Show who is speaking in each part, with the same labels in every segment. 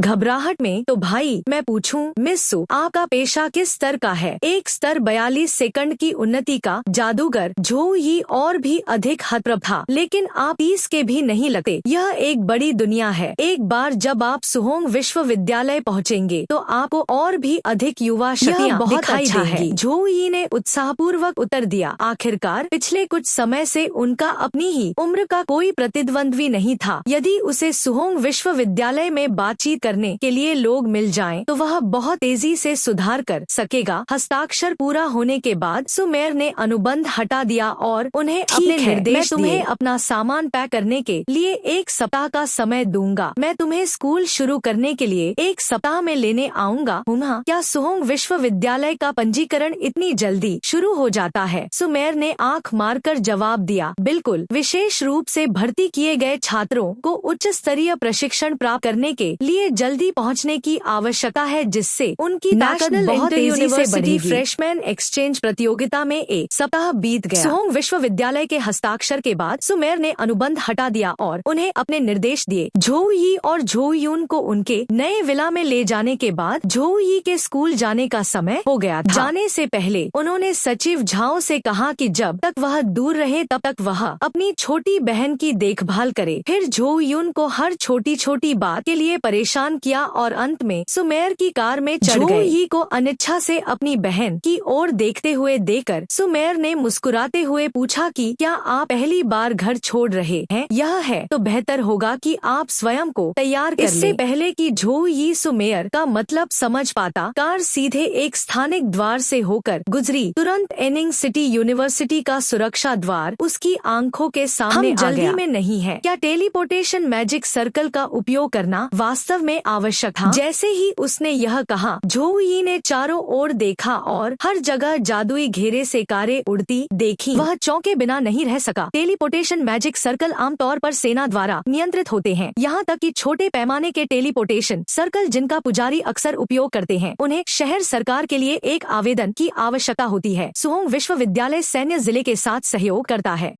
Speaker 1: घबराहट में, तो भाई मैं पूछूं मिस सु, आपका पेशा किस स्तर का है? एक स्तर 42 सेकंड की उन्नति का। जादूगर झो यी और भी अधिक हतप्रभ था, लेकिन आप 30 के भी नहीं लगते। यह एक बड़ी दुनिया है। एक बार जब आप सुहोंग विश्वविद्यालय पहुँचेंगे तो आपको और भी अधिक युवा शक्तियाँ दिखाई
Speaker 2: अच्छा
Speaker 1: देंगी। झो यी ने उत्साहपूर्वक उत्तर दिया। आखिरकार पिछले कुछ समय से उनका अपनी ही उम्र का कोई प्रतिद्वंद्वी नहीं था। यदि उसे सुहोंग विश्वविद्यालय में बातचीत करने के लिए लोग मिल जाएं, तो वह बहुत तेजी से सुधार कर सकेगा। हस्ताक्षर पूरा होने के बाद सुमेर ने अनुबंध हटा दिया और उन्हें अपने निर्देश मैं तुम्हें अपना सामान पैक करने के लिए 1 सप्ताह का समय दूंगा। मैं तुम्हें स्कूल शुरू करने के लिए 1 सप्ताह में लेने आऊंगा। क्या सुहोंग विश्वविद्यालय का पंजीकरण इतनी जल्दी शुरू हो जाता है? सुमेर ने आंख मारकर जवाब दिया, बिल्कुल। विशेष रूप से भर्ती किए गए छात्रों को उच्च स्तरीय प्रशिक्षण प्राप्त करने के लिए जल्दी पहुंचने की आवश्यकता है, जिससे उनकी ताकत बहुत तेजी से बढ़ेगी। फ्रेशमैन एक्सचेंज प्रतियोगिता में 1 सप्ताह बीत गया। सुहोंग विश्वविद्यालय के हस्ताक्षर के बाद सुमेर ने अनुबंध हटा दिया और उन्हें अपने निर्देश दिए। झो यी और झो यून को उनके नए विला में ले जाने के बाद झो यी के स्कूल जाने का समय हो गया था। जाने से पहले उन्होंने सचिव झाओ से कहा कि जब तक वह दूर रहे तब तक वह अपनी छोटी बहन की देखभाल करे। फिर झो यून को हर छोटी छोटी बात के लिए परेशान किया और अंत में सुमेर की कार में चढ़ गए। झो यी को अनिच्छा से अपनी बहन की ओर देखते हुए देखकर सुमेर ने मुस्कुराते हुए पूछा कि क्या आप पहली बार घर छोड़ रहे हैं? यह है तो बेहतर होगा कि आप स्वयं को तैयार कर लें। इससे पहले कि झो यी सुमेर का मतलब समझ पाता, कार सीधे एक स्थानिक द्वार से होकर गुजरी। तुरंत एनिंग सिटी यूनिवर्सिटी का सुरक्षा द्वार उसकी आंखों के सामने आ गया। जल्दी में नहीं है। क्या टेलीपोर्टेशन मैजिक सर्कल का उपयोग करना वास्तव में आवश्यक था? जैसे ही उसने यह कहा, झो यी ने चारों ओर देखा और हर जगह जादुई घेरे से कारें उड़ती देखी। वह चौंके बिना नहीं रह सका। टेलीपोर्टेशन मैजिक सर्कल आमतौर पर सेना द्वारा नियंत्रित होते हैं। यहाँ तक कि छोटे पैमाने के टेलीपोर्टेशन सर्कल जिनका पुजारी अक्सर उपयोग करते हैं, उन्हें शहर सरकार के लिए एक आवेदन की आवश्यकता होती है। सुहोंग विश्वविद्यालय सैन्य जिले के साथ सहयोग करता है।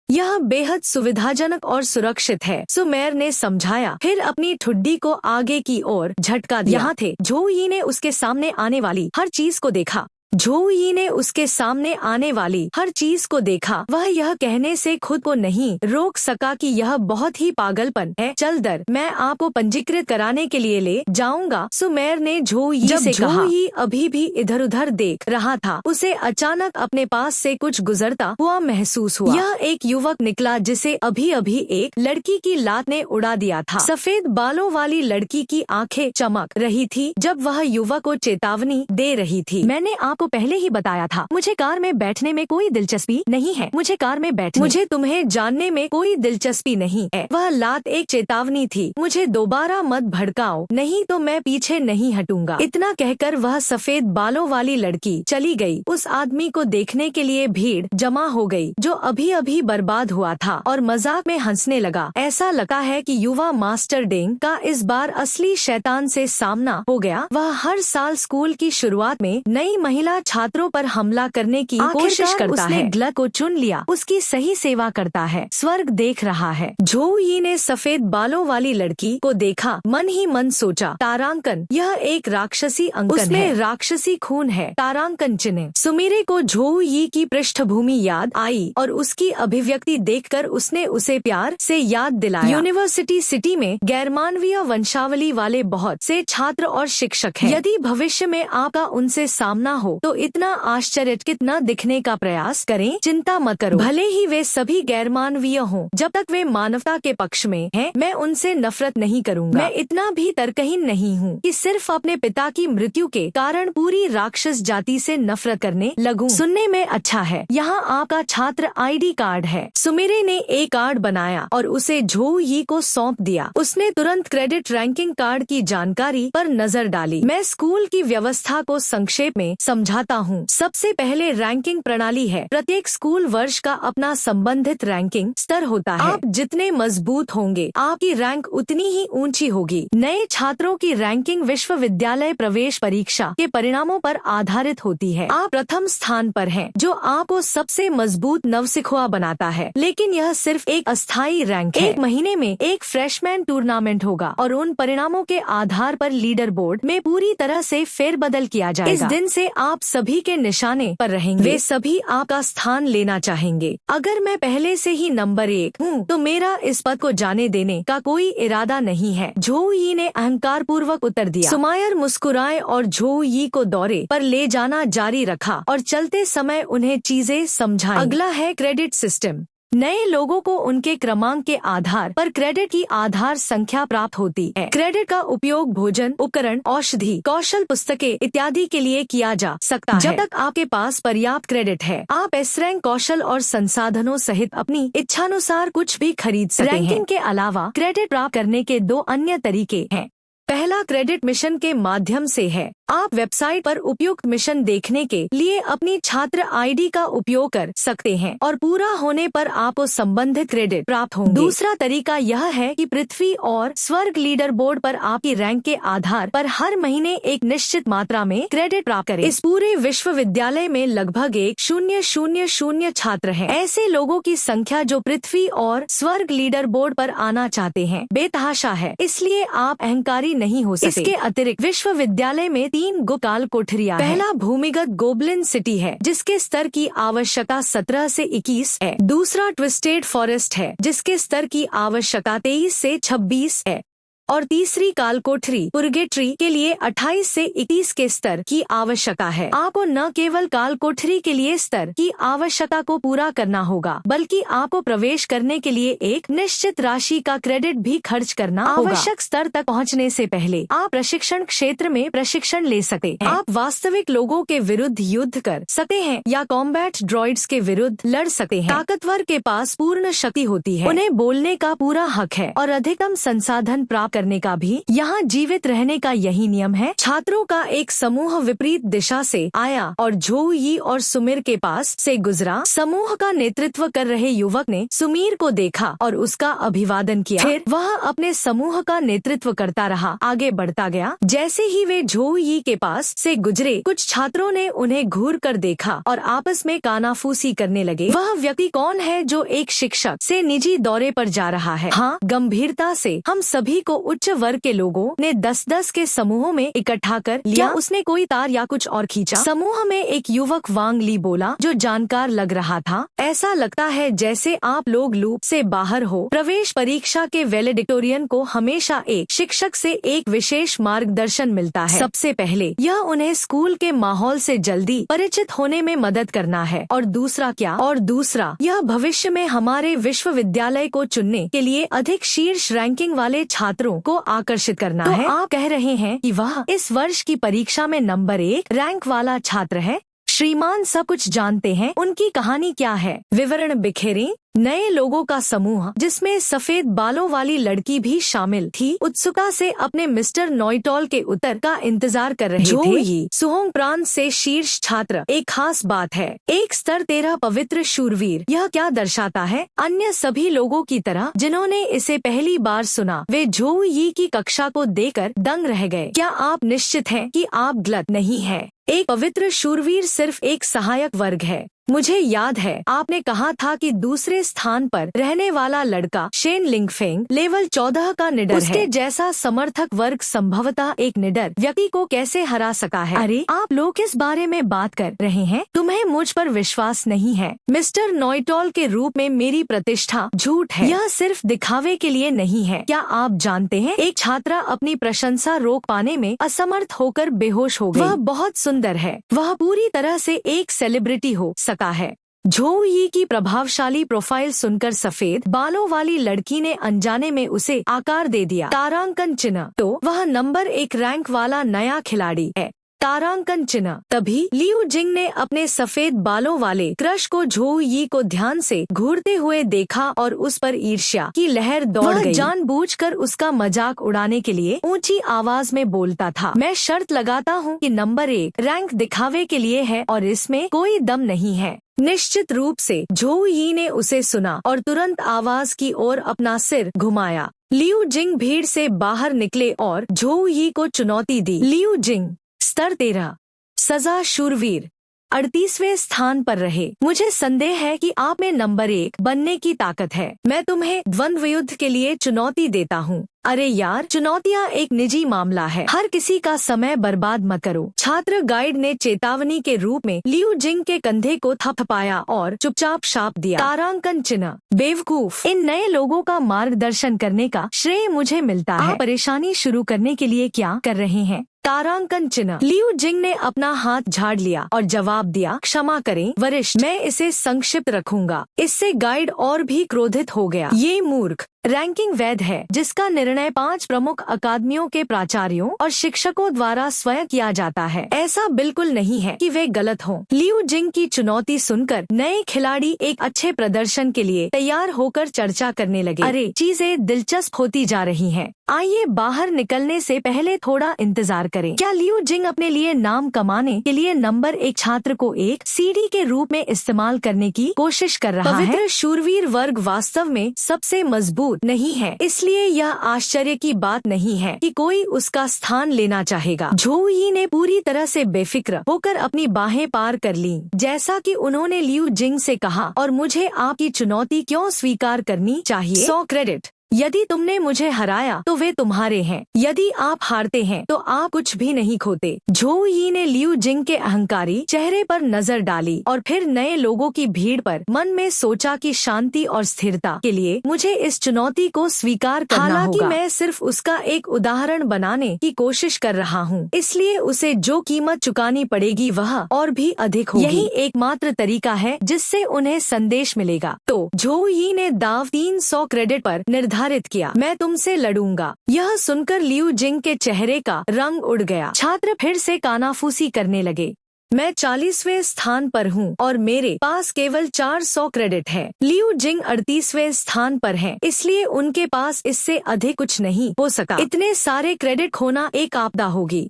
Speaker 1: यह बेहद सुविधाजनक और सुरक्षित है, सुमेर ने समझाया। फिर अपनी ठुड्डी को आगे की ओर झटका दिया। यहाँ थे। झो यी ने उसके सामने आने वाली हर चीज को देखा। झो यी ने उसके सामने आने वाली हर चीज को देखा। वह यह कहने से खुद को नहीं रोक सका कि यह बहुत ही पागलपन है। चल दर, मैं आपको पंजीकृत कराने के लिए ले जाऊंगा, सुमेर ने झो यी से कहा। झो यी अभी भी इधर उधर देख रहा था। उसे अचानक अपने पास से कुछ गुजरता हुआ महसूस हुआ। यह एक युवक निकला जिसे अभी अभी एक लड़की की लात ने उड़ा दिया था। सफेद बालों वाली लड़की की आंखें चमक रही थी जब वह युवक को चेतावनी दे रही थी। मैंने आपको पहले ही बताया था, मुझे कार में बैठने में कोई दिलचस्पी नहीं है। मुझे तुम्हें जानने में कोई दिलचस्पी नहीं है। वह लात एक चेतावनी थी। मुझे दोबारा मत भड़काओ, नहीं तो मैं पीछे नहीं हटूंगा। इतना कहकर वह सफेद बालों वाली लड़की चली गई। उस आदमी को देखने के लिए भीड़ जमा हो गई जो अभी अभी बर्बाद हुआ था और मजाक में हंसने लगा। ऐसा लगता है कि युवा मास्टर डेंग का इस बार असली शैतान से सामना हो गया। वह हर साल स्कूल की शुरुआत में नई महिला छात्रों पर हमला करने की कोशिश करता है। ग्लक को चुन लिया, उसकी सही सेवा करता है, स्वर्ग देख रहा है। झो यी ने सफेद बालों वाली लड़की को देखा, मन ही मन सोचा, तारांकन, यह एक राक्षसी अंकन उसमें है। राक्षसी खून है, तारांकन चिन्ह। सुमीरे को झो यी की पृष्ठभूमि याद आई और उसकी अभिव्यक्ति देखकर उसने उसे प्यार से याद दिलाया। यूनिवर्सिटी सिटी में गैरमानवीय वंशावली वाले बहुत से छात्र और शिक्षक हैं। यदि भविष्य में आपका उनसे सामना हो तो इतना आश्चर्यचकित न दिखने का प्रयास करें। चिंता मत करो, भले ही वे सभी गैरमानवीय हों, जब तक वे मानवता के पक्ष में हैं, मैं उनसे नफरत नहीं करूंगा। मैं इतना भी तर्कहीन नहीं हूँ कि सिर्फ अपने पिता की मृत्यु के कारण पूरी राक्षस जाति से नफरत करने लगूं। सुनने में अच्छा है। यहाँ आपका छात्र ID कार्ड है। सुमिरे ने एक कार्ड बनाया और उसे झो यी को सौंप दिया। उसने तुरंत क्रेडिट रैंकिंग कार्ड की जानकारी पर नजर डाली। मैं स्कूल की व्यवस्था को संक्षेप में समझा समझाता हूँ। सबसे पहले रैंकिंग प्रणाली है। प्रत्येक स्कूल वर्ष का अपना संबंधित रैंकिंग स्तर होता है। आप जितने मजबूत होंगे, आपकी रैंक उतनी ही ऊंची होगी। नए छात्रों की रैंकिंग विश्वविद्यालय प्रवेश परीक्षा के परिणामों पर आधारित होती है। आप प्रथम स्थान पर हैं, जो आपको सबसे मजबूत नवसिखुआ बनाता है। लेकिन यह सिर्फ एक अस्थायी रैंक है। 1 महीने में एक फ्रेशमैन टूर्नामेंट होगा और उन परिणामों के आधार पर लीडर बोर्ड में पूरी तरह से फेरबदल किया जाएगा। इस दिन से आप सभी के निशाने पर रहेंगे। वे सभी आपका स्थान लेना चाहेंगे। अगर मैं पहले से ही नंबर 1 हूँ, तो मेरा इस पद को जाने देने का कोई इरादा नहीं है। झोउ यी ने अहंकार पूर्वक उत्तर दिया। सुमायर मुस्कुराए और झोउ यी को दौरे पर ले जाना जारी रखा और चलते समय उन्हें चीजें समझाई। अगला है क्रेडिट सिस्टम। नए लोगों को उनके क्रमांक के आधार पर क्रेडिट की आधार संख्या प्राप्त होती है। क्रेडिट का उपयोग भोजन, उपकरण, औषधि, कौशल, पुस्तकें इत्यादि के लिए किया जा सकता है। जब तक आपके पास पर्याप्त क्रेडिट है, आप एस रैंक कौशल और संसाधनों सहित अपनी इच्छानुसार कुछ भी खरीद सकते हैं। रैंकिंग के अलावा क्रेडिट प्राप्त करने के 2 अन्य तरीके हैं। पहला क्रेडिट मिशन के माध्यम से है। आप वेबसाइट पर उपयुक्त मिशन देखने के लिए अपनी छात्र आईडी का उपयोग कर सकते हैं और पूरा होने पर आपको संबंधित क्रेडिट प्राप्त होंगे। दूसरा तरीका यह है कि पृथ्वी और स्वर्ग लीडर बोर्ड पर आपकी रैंक के आधार पर हर महीने एक निश्चित मात्रा में क्रेडिट प्राप्त करें। इस पूरे विश्वविद्यालय में लगभग 1,000 छात्र हैं। ऐसे लोगों की संख्या जो पृथ्वी और स्वर्ग लीडर बोर्ड पर आना चाहते हैं बेतहाशा है, इसलिए आप अहंकारी नहीं हो सकते। इसके अतिरिक्त विश्वविद्यालय में 3 गुप्तकाल कोठरियां हैं। पहला भूमिगत गोबलिन सिटी है, जिसके स्तर की आवश्यकता 17 से 21 है। दूसरा ट्विस्टेड फॉरेस्ट है, जिसके स्तर की आवश्यकता 23 से 26 है। और तीसरी काल कोठरी पुर्गेट्री के लिए 28 से 31 के स्तर की आवश्यकता है। आपको न केवल काल कोठरी के लिए स्तर की आवश्यकता को पूरा करना होगा, बल्कि आपको प्रवेश करने के लिए एक निश्चित राशि का क्रेडिट भी खर्च करना होगा। आवश्यक स्तर तक पहुंचने से पहले आप प्रशिक्षण क्षेत्र में प्रशिक्षण ले सकते हैं। आप वास्तविक लोगों के विरुद्ध युद्ध कर सकते हैं या कॉम्बैट ड्रॉइड्स के विरुद्ध लड़ सकते हैं। ताकतवर के पास पूर्ण शक्ति होती है, उन्हें बोलने का पूरा हक है और अधिकतम संसाधन प्राप्त करने का भी। यहाँ जीवित रहने का यही नियम है। छात्रों का एक समूह विपरीत दिशा से आया और झोउ यी और सुमीर के पास से गुजरा। समूह का नेतृत्व कर रहे युवक ने सुमीर को देखा और उसका अभिवादन किया। फिर वह अपने समूह का नेतृत्व करता रहा, आगे बढ़ता गया। जैसे ही वे झोउ यी के पास से गुजरे, कुछ छात्रों ने उन्हें घूर कर देखा और आपस में कानाफूसी करने लगे। वह व्यक्ति कौन है जो एक शिक्षक से निजी दौरे पर जा रहा है? हाँ, गंभीरता से हम सभी को उच्च वर्ग के लोगों ने 10-10 के समूहों में इकट्ठा कर लिया। क्या उसने कोई तार या कुछ और खींचा? समूह में एक युवक वांग ली बोला, जो जानकार लग रहा था। ऐसा लगता है जैसे आप लोग लूप से बाहर हो। प्रवेश परीक्षा के वैलेडिक्टोरियन को हमेशा एक शिक्षक से एक विशेष मार्गदर्शन मिलता है। सबसे पहले यह उन्हें स्कूल के माहौल से जल्दी परिचित होने में मदद करना है। और दूसरा क्या? और दूसरा यह भविष्य में हमारे विश्वविद्यालय को चुनने के लिए अधिक शीर्ष रैंकिंग वाले छात्रों को आकर्षित करना है। आप कह रहे हैं कि वह इस वर्ष की परीक्षा में नंबर 1 रैंक वाला छात्र है। श्रीमान सब कुछ जानते हैं। उनकी कहानी क्या है? विवरण बिखेरें। नए लोगों का समूह, जिसमें सफेद बालों वाली लड़की भी शामिल थी, उत्सुकता से अपने मिस्टर नॉइटॉल के उत्तर का इंतजार कर रहे थे। सुहोंग प्रांत से शीर्ष छात्र एक खास बात है। एक स्तर 13 पवित्र शूरवीर। यह क्या दर्शाता है? अन्य सभी लोगों की तरह जिन्होंने इसे पहली बार सुना, वे झोउ यी की कक्षा को देखकर दंग रह गए। क्या आप निश्चित हैं कि आप गलत नहीं हैं? एक पवित्र शूरवीर सिर्फ एक सहायक वर्ग है। मुझे याद है आपने कहा था कि दूसरे स्थान पर रहने वाला लड़का शेन लिंगफेंग लेवल 14 का निडर है। उसके जैसा समर्थक वर्ग संभवतः एक निडर व्यक्ति को कैसे हरा सका है? अरे, आप लोग किस बारे में बात कर रहे हैं? तुम्हें मुझ पर विश्वास नहीं है। मिस्टर नॉइटॉल के रूप में मेरी प्रतिष्ठा झूठ है। यह सिर्फ दिखावे के लिए नहीं है। क्या आप जानते हैं, एक छात्रा अपनी प्रशंसा रोक पाने में असमर्थ होकर बेहोश हो गई। वह बहुत सुंदर है। वह पूरी तरह से एक सेलिब्रिटी हो है। झोउ यी की प्रभावशाली प्रोफाइल सुनकर सफेद बालों वाली लड़की ने अनजाने में उसे आकार दे दिया। तारांकन चिन्ह। तो वह नंबर 1 रैंक वाला नया खिलाड़ी है। तारांकन चिन्ह। तभी लियू जिंग ने अपने सफेद बालों वाले क्रश को झोउ यी को ध्यान से घूरते हुए देखा और उस पर ईर्ष्या की लहर दौड़ गई। जानबूझकर उसका मजाक उड़ाने के लिए ऊंची आवाज में बोलता था, मैं शर्त लगाता हूँ कि नंबर 1 रैंक दिखावे के लिए है और इसमें कोई दम नहीं है। निश्चित रूप से झोउ यी ने उसे सुना और तुरंत आवाज की ओर अपना सिर घुमाया। लियू जिंग भीड़ से बाहर निकले और झोउ यी को चुनौती दी। लियू जिंग स्तर 13 सजा शूरवीर 38वें स्थान पर रहे। मुझे संदेह है कि आप में नंबर 1 बनने की ताकत है। मैं तुम्हें द्वंद्व युद्ध के लिए चुनौती देता हूँ। अरे यार, चुनौतियाँ एक निजी मामला है, हर किसी का समय बर्बाद मत करो। छात्र गाइड ने चेतावनी के रूप में लियू जिंग के कंधे को थपथपाया और चुपचाप शाप दिया। तारांकन चिन्ह। बेवकूफ, इन नए लोगों का मार्गदर्शन करने का श्रेय मुझे मिलता है। आप परेशानी शुरू करने के लिए क्या कर रहे हैं? तारांकन चिन्ह। लियू जिंग ने अपना हाथ झाड़ लिया और जवाब दिया, क्षमा करें वरिष्ठ, मैं इसे संक्षिप्त रखूंगा। इससे गाइड और भी क्रोधित हो गया। ये मूर्ख रैंकिंग वैध है जिसका निर्णय 5 प्रमुख अकादमियों के प्राचार्यों और शिक्षकों द्वारा स्वयं किया जाता है। ऐसा बिल्कुल नहीं है कि वे गलत हों। लियू जिंग की चुनौती सुनकर नए खिलाड़ी एक अच्छे प्रदर्शन के लिए तैयार होकर चर्चा करने लगे। अरे, चीजें दिलचस्प होती जा रही हैं। आइए बाहर निकलने से पहले थोड़ा इंतजार करें। क्या लियू जिंग अपने लिए नाम कमाने के लिए नंबर 1 छात्र को एक सीढ़ी के रूप में इस्तेमाल करने की कोशिश कर रहा है? पवित्र शूरवीर वर्ग वास्तव में सबसे मजबूत नहीं है, इसलिए यह आश्चर्य की बात नहीं है कि कोई उसका स्थान लेना चाहेगा। झोउ यी ने पूरी तरह से बेफिक्र होकर अपनी बाहें पार कर लीं, जैसा कि उन्होंने लियू जिंग से कहा, और मुझे आपकी चुनौती क्यों स्वीकार करनी चाहिए? 100 क्रेडिट। यदि तुमने मुझे हराया तो वे तुम्हारे हैं, यदि आप हारते हैं तो आप कुछ भी नहीं खोते। झोउ यी ने लियू जिंग के अहंकारी चेहरे पर नजर डाली और फिर नए लोगों की भीड़ पर। मन में सोचा कि शांति और स्थिरता के लिए मुझे इस चुनौती को स्वीकार करना होगा। हालांकि मैं सिर्फ उसका एक उदाहरण बनाने की कोशिश कर रहा हूँ, इसलिए उसे जो कीमत चुकानी पड़ेगी वह और भी अधिक होगी। यही एकमात्र तरीका है जिससे उन्हें संदेश मिलेगा। तो झोउ यी ने दाव 300 क्रेडिट पर निर्धारित किया। मैं तुमसे लड़ूंगा। यह सुनकर लियू जिंग के चेहरे का रंग उड़ गया। छात्र फिर से कानाफूसी करने लगे। मैं 40वें स्थान पर हूँ और मेरे पास केवल 400 क्रेडिट है। लियू जिंग 38वें स्थान पर हैं, इसलिए उनके पास इससे अधिक कुछ नहीं हो सका। इतने सारे क्रेडिट खोना एक आपदा होगी।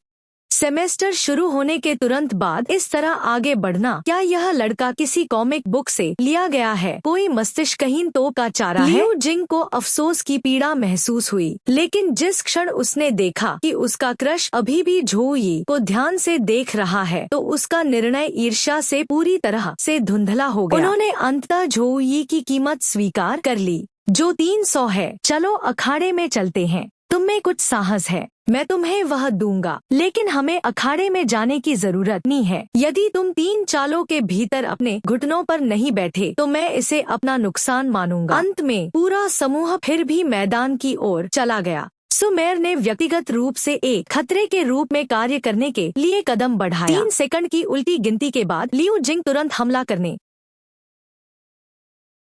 Speaker 1: सेमेस्टर शुरू होने के तुरंत बाद इस तरह आगे बढ़ना, क्या यह लड़का किसी कॉमिक बुक से लिया गया है? कोई मस्तिष्कहीन तोप का चारा है? लियू जिंग को अफसोस की पीड़ा महसूस हुई, लेकिन जिस क्षण उसने देखा कि उसका क्रश अभी भी झोउ यी को ध्यान से देख रहा है, तो उसका निर्णय ईर्ष्या से पूरी तरह से धुंधला हो गया। उन्होंने अंततः झोउ यी की कीमत स्वीकार कर ली, जो 300 है। चलो अखाड़े में चलते हैं। तुममें कुछ साहस है, मैं तुम्हें वह दूंगा, लेकिन हमें अखाड़े में जाने की जरूरत नहीं है। यदि तुम 3 चालों के भीतर अपने घुटनों पर नहीं बैठे तो मैं इसे अपना नुकसान मानूंगा। अंत में पूरा समूह फिर भी मैदान की ओर चला गया। सुमेर ने व्यक्तिगत रूप से एक खतरे के रूप में कार्य करने के लिए कदम बढ़ाया। 3 सेकंड की उल्टी गिनती के बाद लियू जिंग तुरंत हमला करने।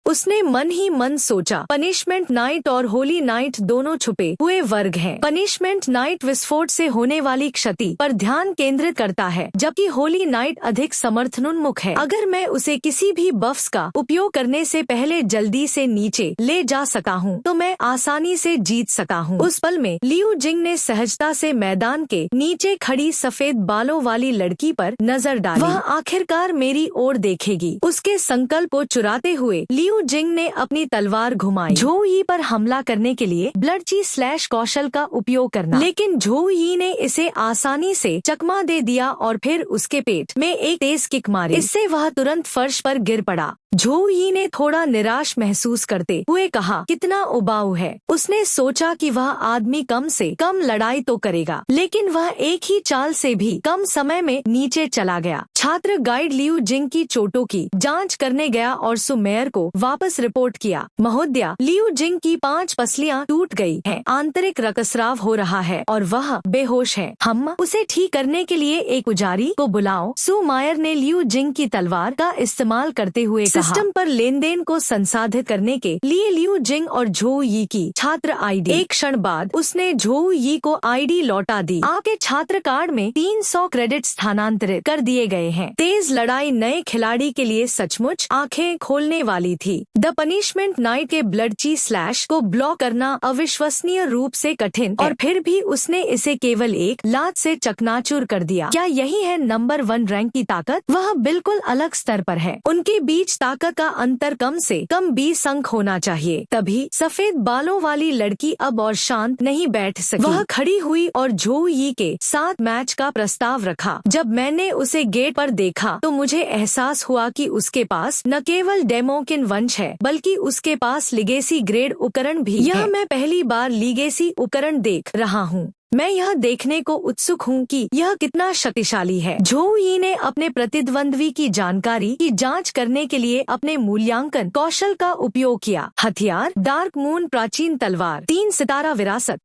Speaker 1: उसने मन ही मन सोचा, पनिशमेंट नाइट और होली नाइट दोनों छुपे हुए वर्ग हैं। पनिशमेंट नाइट विस्फोट से होने वाली क्षति पर ध्यान केंद्रित करता है, जबकि होली नाइट अधिक समर्थनोन्मुख है। अगर मैं उसे किसी भी बफ्स का उपयोग करने से पहले जल्दी से नीचे ले जा सका हूँ तो मैं आसानी से जीत सका हूँ। उस पल में लियू जिंग ने सहजता से मैदान के नीचे खड़ी सफेद बालों वाली लड़की पर नजर डाली। वह आखिरकार मेरी ओर देखेगी। उसके संकल्प को चुराते हुए लियू जिंग ने अपनी तलवार घुमाई। झोउ यी पर हमला करने के लिए ब्लडची स्लैश कौशल का उपयोग करना, लेकिन झोउ यी ने इसे आसानी से चकमा दे दिया और फिर उसके पेट में एक तेज किक मारी। इससे वह तुरंत फर्श पर गिर पड़ा। झोउ यी ने थोड़ा निराश महसूस करते हुए कहा, कितना उबाऊ है। उसने सोचा कि वह आदमी कम से कम लड़ाई तो करेगा, लेकिन वह एक ही चाल से भी कम समय में नीचे चला गया। छात्र गाइड लियू जिंग की चोटों की जांच करने गया और सुमेर को वापस रिपोर्ट किया। महोदया, लियू जिंग की 5 पसलियां टूट गई हैं, आंतरिक रक्तस्राव हो रहा है और वह बेहोश है। हम उसे ठीक करने के लिए एक पुजारी को बुलाओ। सुमायर ने लियू जिंग की तलवार का इस्तेमाल करते हुए सिस्टम पर लेनदेन को संसाधित करने के लिए लियू जिंग और झोउ यी की छात्र आईडी। एक क्षण बाद उसने झोउ यी को आईडी लौटा दी। आपके छात्र कार्ड में 300 क्रेडिट स्थानांतरित कर दिए गए हैं। तेज लड़ाई नए खिलाड़ी के लिए सचमुच आंखें खोलने वाली थी। द पनिशमेंट नाइट के ब्लडची स्लैश को ब्लॉक करना अविश्वसनीय रूप से कठिन और फिर भी उसने इसे केवल एक लात से चकनाचूर कर दिया। क्या यही है नंबर 1 रैंक की ताकत? वह बिल्कुल अलग स्तर पर है। उनके बीच ताकत का अंतर कम से कम 20 अंक होना चाहिए। तभी सफेद बालों वाली लड़की अब और शांत नहीं बैठ सकी। वह खड़ी हुई और झोउ यी के साथ मैच का प्रस्ताव रखा। जब मैंने उसे गेट पर देखा तो मुझे एहसास हुआ कि उसके पास न केवल डेमोकिन वंश है बल्कि उसके पास लिगेसी ग्रेड उपकरण भी है। मैं पहली बार लिगेसी उपकरण देख रहा हूँ। मैं यह देखने को उत्सुक हूँ कि यह कितना शक्तिशाली है। झोउ यी ने अपने प्रतिद्वंद्वी की जानकारी की जांच करने के लिए अपने मूल्यांकन कौशल का उपयोग किया। हथियार डार्क मून प्राचीन तलवार 3 सितारा विरासत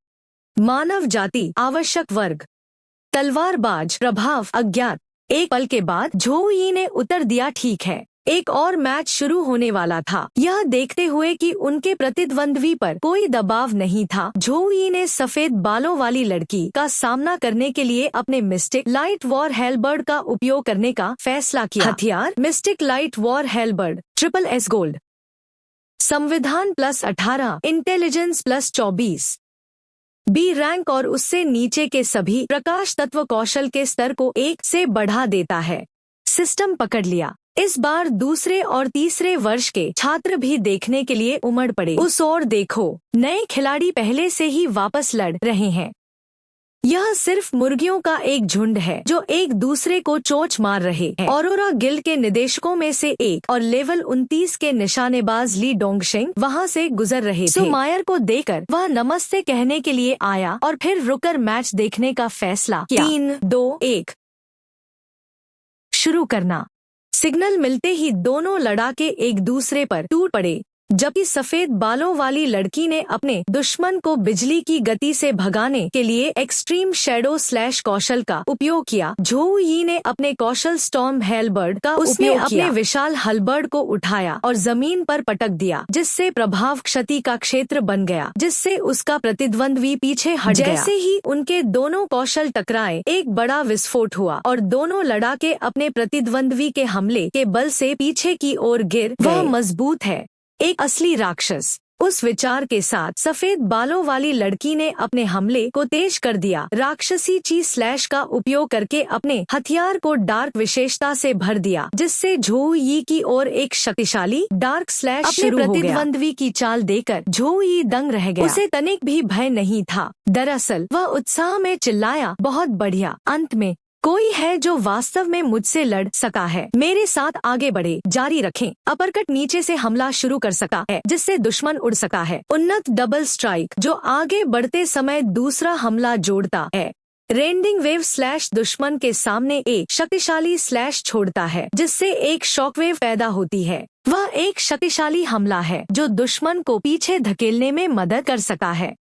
Speaker 1: मानव जाति आवश्यक वर्ग तलवारबाज प्रभाव अज्ञात। एक पल के बाद झोउ यी ने उत्तर दिया ठीक है। एक और मैच शुरू होने वाला था। यह देखते हुए कि उनके प्रतिद्वंद्वी पर कोई दबाव नहीं था, झोउ यी ने सफेद बालों वाली लड़की का सामना करने के लिए अपने मिस्टिक लाइट वॉर हेलबर्ड का उपयोग करने का फैसला किया। हथियार mystic light war halberd SSS gold संविधान +18 इंटेलिजेंस +24 बी रैंक और उससे नीचे के सभी प्रकाश तत्व कौशल के स्तर को 1 से बढ़ा देता है। सिस्टम पकड़ लिया। इस बार दूसरे और तीसरे वर्ष के छात्र भी देखने के लिए उमड़ पड़े। उस ओर देखो, नए खिलाड़ी पहले से ही वापस लड़ रहे हैं। यह सिर्फ मुर्गियों का एक झुंड है जो एक दूसरे को चोंच मार रहे हैं। ऑरोरा गिल्ड के निदेशकों में से एक और लेवल 29 के निशानेबाज ली डोंगशिंग वहां से गुजर रहे थे। मायर को देखकर वह नमस्ते कहने के लिए आया और फिर रुककर मैच देखने का फैसला किया। 3, 2, 1 शुरू करना। सिग्नल मिलते ही दोनों लड़ाके एक दूसरे पर टूट पड़े, जबकि सफेद बालों वाली लड़की ने अपने दुश्मन को बिजली की गति से भगाने के लिए एक्सट्रीम शैडो स्लैश कौशल का उपयोग किया। झोउ यी ने अपने कौशल स्टॉर्म हेलबर्ड का उपयोग अपने विशाल हलबर्ड को उठाया और जमीन पर पटक दिया, जिससे प्रभाव क्षति का क्षेत्र बन गया, जिससे उसका प्रतिद्वंद्वी पीछे हट गया। जैसे ही उनके दोनों कौशल टकराए, एक बड़ा विस्फोट हुआ और दोनों लड़ाके अपने प्रतिद्वंद्वी के हमले के बल से पीछे की ओर गिर गए। वह मजबूत है, एक असली राक्षस। उस विचार के साथ सफेद बालों वाली लड़की ने अपने हमले को तेज कर दिया, राक्षसी ची स्लैश का उपयोग करके अपने हथियार को डार्क विशेषता से भर दिया, जिससे झोउ यी की ओर एक शक्तिशाली डार्क स्लैश शुरू हो गया। प्रतिद्वंद्वी की चाल देखकर झोउ यी दंग रह गया। उसे तनिक भी भय नहीं था। दरअसल वह उत्साह में चिल्लाया, बहुत बढ़िया, अंत में कोई है जो वास्तव में मुझसे लड़ सका है। मेरे साथ आगे बढ़े, जारी रखें। अपरकट नीचे से हमला शुरू कर सकता है, जिससे दुश्मन उड़ सकता है। उन्नत डबल स्ट्राइक जो आगे बढ़ते समय दूसरा हमला जोड़ता है। रेंडिंग वेव स्लैश दुश्मन के सामने एक शक्तिशाली स्लैश छोड़ता है, जिससे एक शॉकवेव पैदा होती है। वह एक शक्तिशाली हमला है जो दुश्मन को पीछे धकेलने में मदद कर सकता है।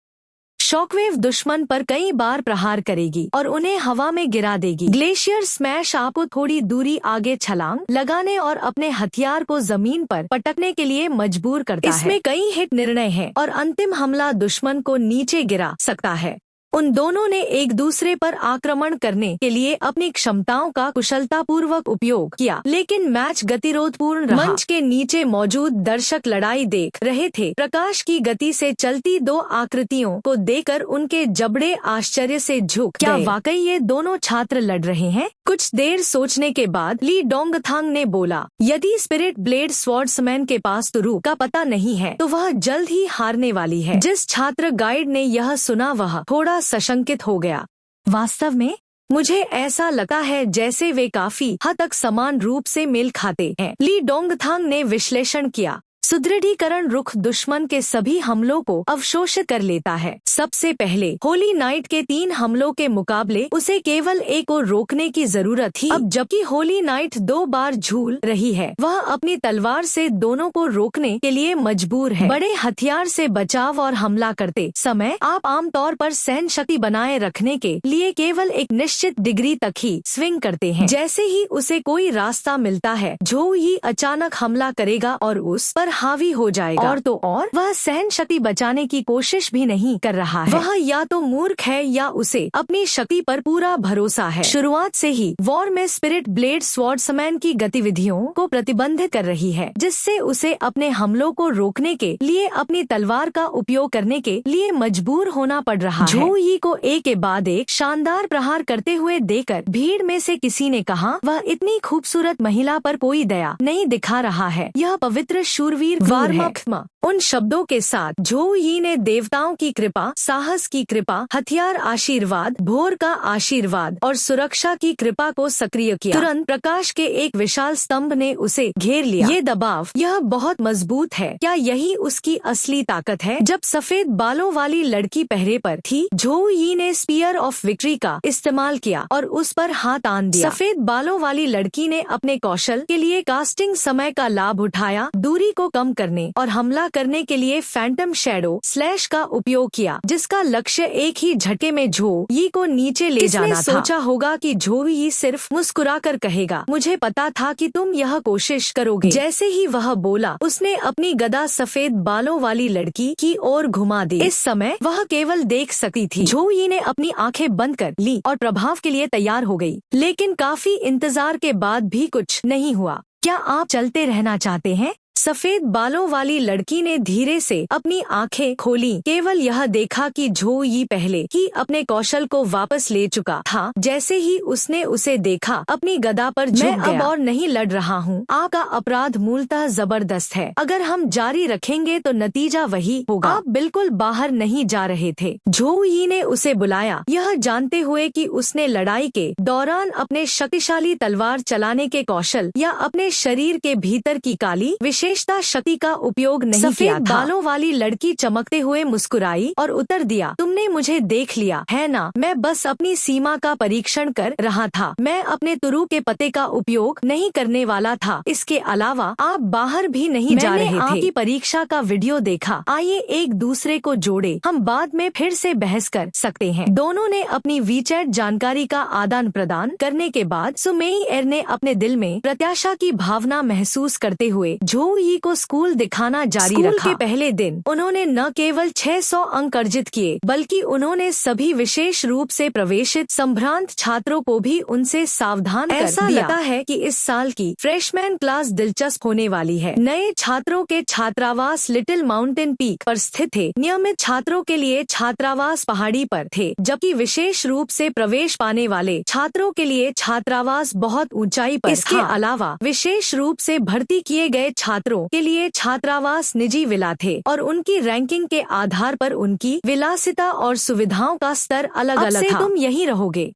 Speaker 1: शॉकवेव दुश्मन पर कई बार प्रहार करेगी और उन्हें हवा में गिरा देगी। ग्लेशियर स्मैश आपको थोड़ी दूरी आगे छलांग लगाने और अपने हथियार को जमीन पर पटकने के लिए मजबूर करता है। इसमें कई हिट निर्णय हैं और अंतिम हमला दुश्मन को नीचे गिरा सकता है। उन दोनों ने एक दूसरे पर आक्रमण करने के लिए अपनी क्षमताओं का कुशलतापूर्वक उपयोग किया, लेकिन मैच गतिरोधपूर्ण रहा। मंच के नीचे मौजूद दर्शक लड़ाई देख रहे थे। प्रकाश की गति से चलती दो आकृतियों को देखकर उनके जबड़े आश्चर्य से झुक गए। क्या वाकई ये दोनों छात्र लड़ रहे हैं? कुछ देर सोचने के बाद ली डोंगथांग ने बोला, यदि स्पिरिट ब्लेड स्वॉर्ड्समैन के पास तुरु का पता नहीं है तो वह जल्द ही हारने वाली है। जिस छात्र गाइड ने यह सुना वह थोड़ा सशंकित हो गया। वास्तव में मुझे ऐसा लगता है जैसे वे काफी हद तक समान रूप से मेल खाते हैं, ली डोंगथांग ने विश्लेषण किया। सुदृढ़ीकरण रुख दुश्मन के सभी हमलों को अवशोषित कर लेता है। सबसे पहले होली नाइट के 3 हमलों के मुकाबले उसे केवल एक को रोकने की जरूरत थी। अब जबकि होली नाइट 2 बार झूल रही है, वह अपनी तलवार से दोनों को रोकने के लिए मजबूर है। बड़े हथियार से बचाव और हमला करते समय आप आमतौर पर सहन शक्ति बनाए रखने के लिए केवल एक निश्चित डिग्री तक ही स्विंग करते हैं। जैसे ही उसे कोई रास्ता मिलता है, झो ही अचानक हमला करेगा और उस पर हावी हो जाएगा। और तो और वह सहन शक्ति बचाने की कोशिश भी नहीं कर रहा है। वह या तो मूर्ख है या उसे अपनी शक्ति पर पूरा भरोसा है। शुरुआत से ही वॉर में स्पिरिट ब्लेड स्वॉर्ड्समैन की गतिविधियों को प्रतिबंधित कर रही है, जिससे उसे अपने हमलों को रोकने के लिए अपनी तलवार का उपयोग करने के लिए मजबूर होना पड़ रहा है। झो ही को एक के बाद एक शानदार प्रहार करते हुए देखकर भीड़ में से किसी ने कहा, वह इतनी खूबसूरत महिला पर कोई दया नहीं दिखा रहा है। यह पवित्र शूरवीर वार्मक्मा। उन शब्दों के साथ झो ही ने देवताओं की कृपा, साहस की कृपा, हथियार आशीर्वाद, भोर का आशीर्वाद और सुरक्षा की कृपा को सक्रिय किया। तुरंत प्रकाश के एक विशाल स्तंभ ने उसे घेर लिया। ये दबाव, यह बहुत मजबूत है। क्या यही उसकी असली ताकत है? जब सफेद बालों वाली लड़की पहरे पर थी, झो ही ने स्पीयर ऑफ विक्ट्री का इस्तेमाल किया और उस पर हाथ आन दिया। सफेद बालों वाली लड़की ने अपने कौशल के लिए कास्टिंग समय का लाभ उठाया, दूरी को कम करने और हमला करने के लिए फैंटम शैडो स्लैश का उपयोग किया, जिसका लक्ष्य एक ही झटके में झो ही को नीचे ले जाना था। सोचा होगा कि झो ही सिर्फ मुस्कुराकर कहेगा, मुझे पता था कि तुम यह कोशिश करोगे। जैसे ही वह बोला, उसने अपनी गदा सफेद बालों वाली लड़की की ओर घुमा दी। इस समय वह केवल देख सकती थी। झो ही ने अपनी आंखें बंद कर ली और प्रभाव के लिए तैयार हो गई, लेकिन काफी इंतजार के बाद भी कुछ नहीं हुआ। क्या आप चलते रहना चाहते हैं? सफेद बालों वाली लड़की ने धीरे से अपनी आंखें खोली। केवल यह देखा कि झो ही पहले ही अपने कौशल को वापस ले चुका था। जैसे ही उसने उसे देखा, अपनी गदा पर झुक गया। मैं अब और नहीं लड़ रहा हूँ। आपका अपराध मूलतः जबरदस्त है। अगर हम जारी रखेंगे तो नतीजा वही होगा। आप बिल्कुल बाहर नहीं जा रहे थे। झो ही ने उसे बुलाया, यह जानते हुए कि उसने लड़ाई के दौरान अपने शक्तिशाली तलवार चलाने के कौशल या अपने शरीर के भीतर की काली विशेषता शक्ति का उपयोग नहीं किया था। सफेद बालों वाली लड़की चमकते हुए मुस्कुराई और उत्तर दिया, तुमने मुझे देख लिया है ना? मैं बस अपनी सीमा का परीक्षण कर रहा था। मैं अपने तुरु के पते का उपयोग नहीं करने वाला था। इसके अलावा आप बाहर भी नहीं जा रहे थे। मैंने आपकी परीक्षा का वीडियो देखा। आइए एक दूसरे को जोड़े, हम बाद में फिर से बहस कर सकते हैं। दोनों ने अपनी वीचैट जानकारी का आदान प्रदान करने के बाद सुमेई एर ने अपने दिल में प्रत्याशा की भावना महसूस करते हुए झो ही को स्कूल दिखाना जारी रखा। स्कूल के पहले दिन उन्होंने न केवल 600 अंक अर्जित किए, बल्कि उन्होंने सभी विशेष रूप से प्रवेशित संभ्रांत छात्रों को भी उनसे सावधान कर दिया। ऐसा लगता है कि इस साल की फ्रेशमैन क्लास दिलचस्प होने वाली है। नए छात्रों के छात्रावास लिटिल माउंटेन पीक पर स्थित थे। नियमित छात्रों के लिए छात्रावास पहाड़ी पर थे, जबकि विशेष रूप से प्रवेश पाने वाले छात्रों के लिए छात्रावास बहुत ऊंचाई पर था। इसके अलावा विशेष रूप से भर्ती किए गए छात्रों के लिए छात्रावास निजी विला थे और उनकी रैंकिंग के आधार पर उनकी विलासिता और सुविधाओं का स्तर अलग-अलग था। तुम यहीं रहोगे।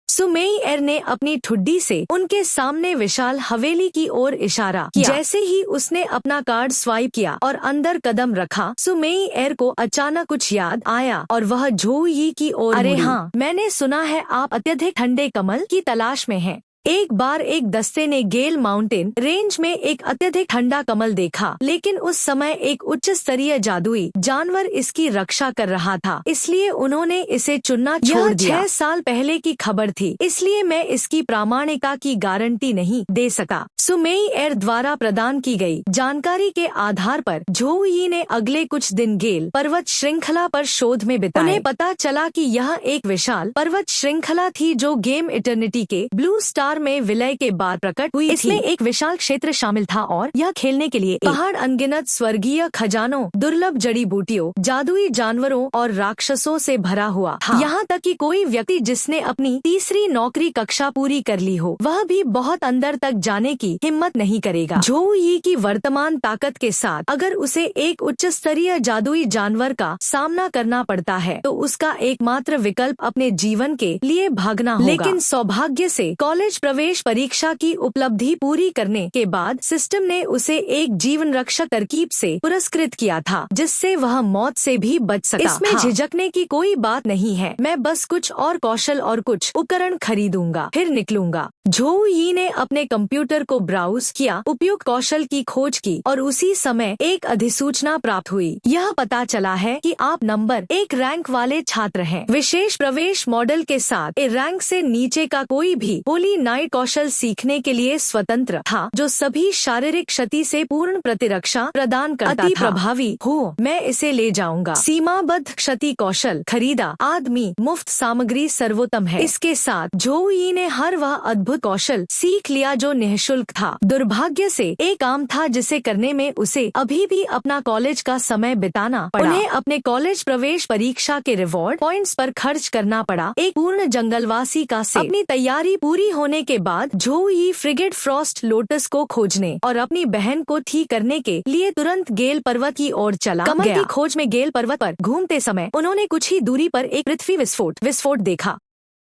Speaker 1: सुमेई एर ने अपनी ठुड्डी से उनके सामने विशाल हवेली की ओर इशारा किया। जैसे ही उसने अपना कार्ड स्वाइप किया और अंदर कदम रखा, सुमेई एर को अचानक कुछ याद आया और वह झो ही की ओर मुड़ी। अरे हाँ, मैंने सुना है आप अत्यधिक ठंडे कमल की तलाश में हैं। एक बार एक दस्ते ने गेल माउंटेन रेंज में एक अत्यधिक ठंडा कमल देखा, लेकिन उस समय एक उच्च स्तरीय जादुई जानवर इसकी रक्षा कर रहा था, इसलिए उन्होंने इसे चुनना छोड़ दिया। 6 साल पहले की खबर थी, इसलिए मैं इसकी प्रामाणिकता की गारंटी नहीं दे सका। सुमेई एर द्वारा प्रदान की गई जानकारी के आधार पर झो ही ने अगले कुछ दिन गेल पर्वत श्रृंखला पर शोध में बिताए। उन्हें पता चला कि यह एक विशाल पर्वत श्रृंखला थी जो गेम इटर्निटी के ब्लू स्टार में विलय के बाद प्रकट हुई। इसमें एक विशाल क्षेत्र शामिल था और यह खेलने के लिए पहाड़ अनगिनत स्वर्गीय खजानों, दुर्लभ जड़ी बूटियों, जादुई जानवरों और राक्षसों से भरा हुआ था। यहाँ तक कि कोई व्यक्ति जिसने अपनी तीसरी नौकरी कक्षा पूरी कर ली हो, वह भी बहुत अंदर तक जाने की हिम्मत नहीं करेगा। झोउ यी की वर्तमान ताकत के साथ अगर उसे एक उच्च स्तरीय जादुई जानवर का सामना करना पड़ता है तो उसका एकमात्र विकल्प अपने जीवन के लिए भागना होगा। लेकिन सौभाग्य से कॉलेज प्रवेश परीक्षा की उपलब्धि पूरी करने के बाद सिस्टम ने उसे एक जीवन रक्षक तरकीब से पुरस्कृत किया था, जिससे वह मौत से भी बच सका। इसमें झिझकने की कोई बात नहीं है, मैं बस कुछ और कौशल और कुछ उपकरण खरीदूंगा, फिर निकलूंगा। झोउ यी ने अपने कंप्यूटर को ब्राउज किया, उपयुक्त कौशल की खोज की और उसी समय एक अधिसूचना प्राप्त हुई। यह पता चला है कि आप नंबर 1 रैंक वाले छात्र हैं। विशेष प्रवेश मॉडल के साथ ए रैंक से नीचे का कोई भी होली नाइट कौशल सीखने के लिए स्वतंत्र था, जो सभी शारीरिक क्षति से पूर्ण प्रतिरक्षा प्रदान करता था। अति प्रभावी हो, मैं इसे ले जाऊंगा। सीमाबद्ध क्षति कौशल खरीदा, आदमी मुफ्त सामग्री सर्वोत्तम है। इसके साथ झोउ यी ने हर वह अद्भुत कौशल सीख लिया जो निःशुल्क था। दुर्भाग्य से एक काम था जिसे करने में उसे अभी भी अपना कॉलेज का समय बिताना पड़ा। उन्हें अपने कॉलेज प्रवेश परीक्षा के रिवॉर्ड पॉइंट्स पर खर्च करना पड़ा। एक पूर्ण जंगलवासी का सेट। अपनी तैयारी पूरी होने के बाद झोउ यी फ्रिगेट फ्रॉस्ट लोटस को खोजने और अपनी बहन को ठीक करने के लिए तुरंत गेल पर्वत की ओर चला गया। की खोज में गेल पर्वत पर घूमते समय उन्होंने कुछ ही दूरी पर एक पृथ्वी विस्फोट देखा।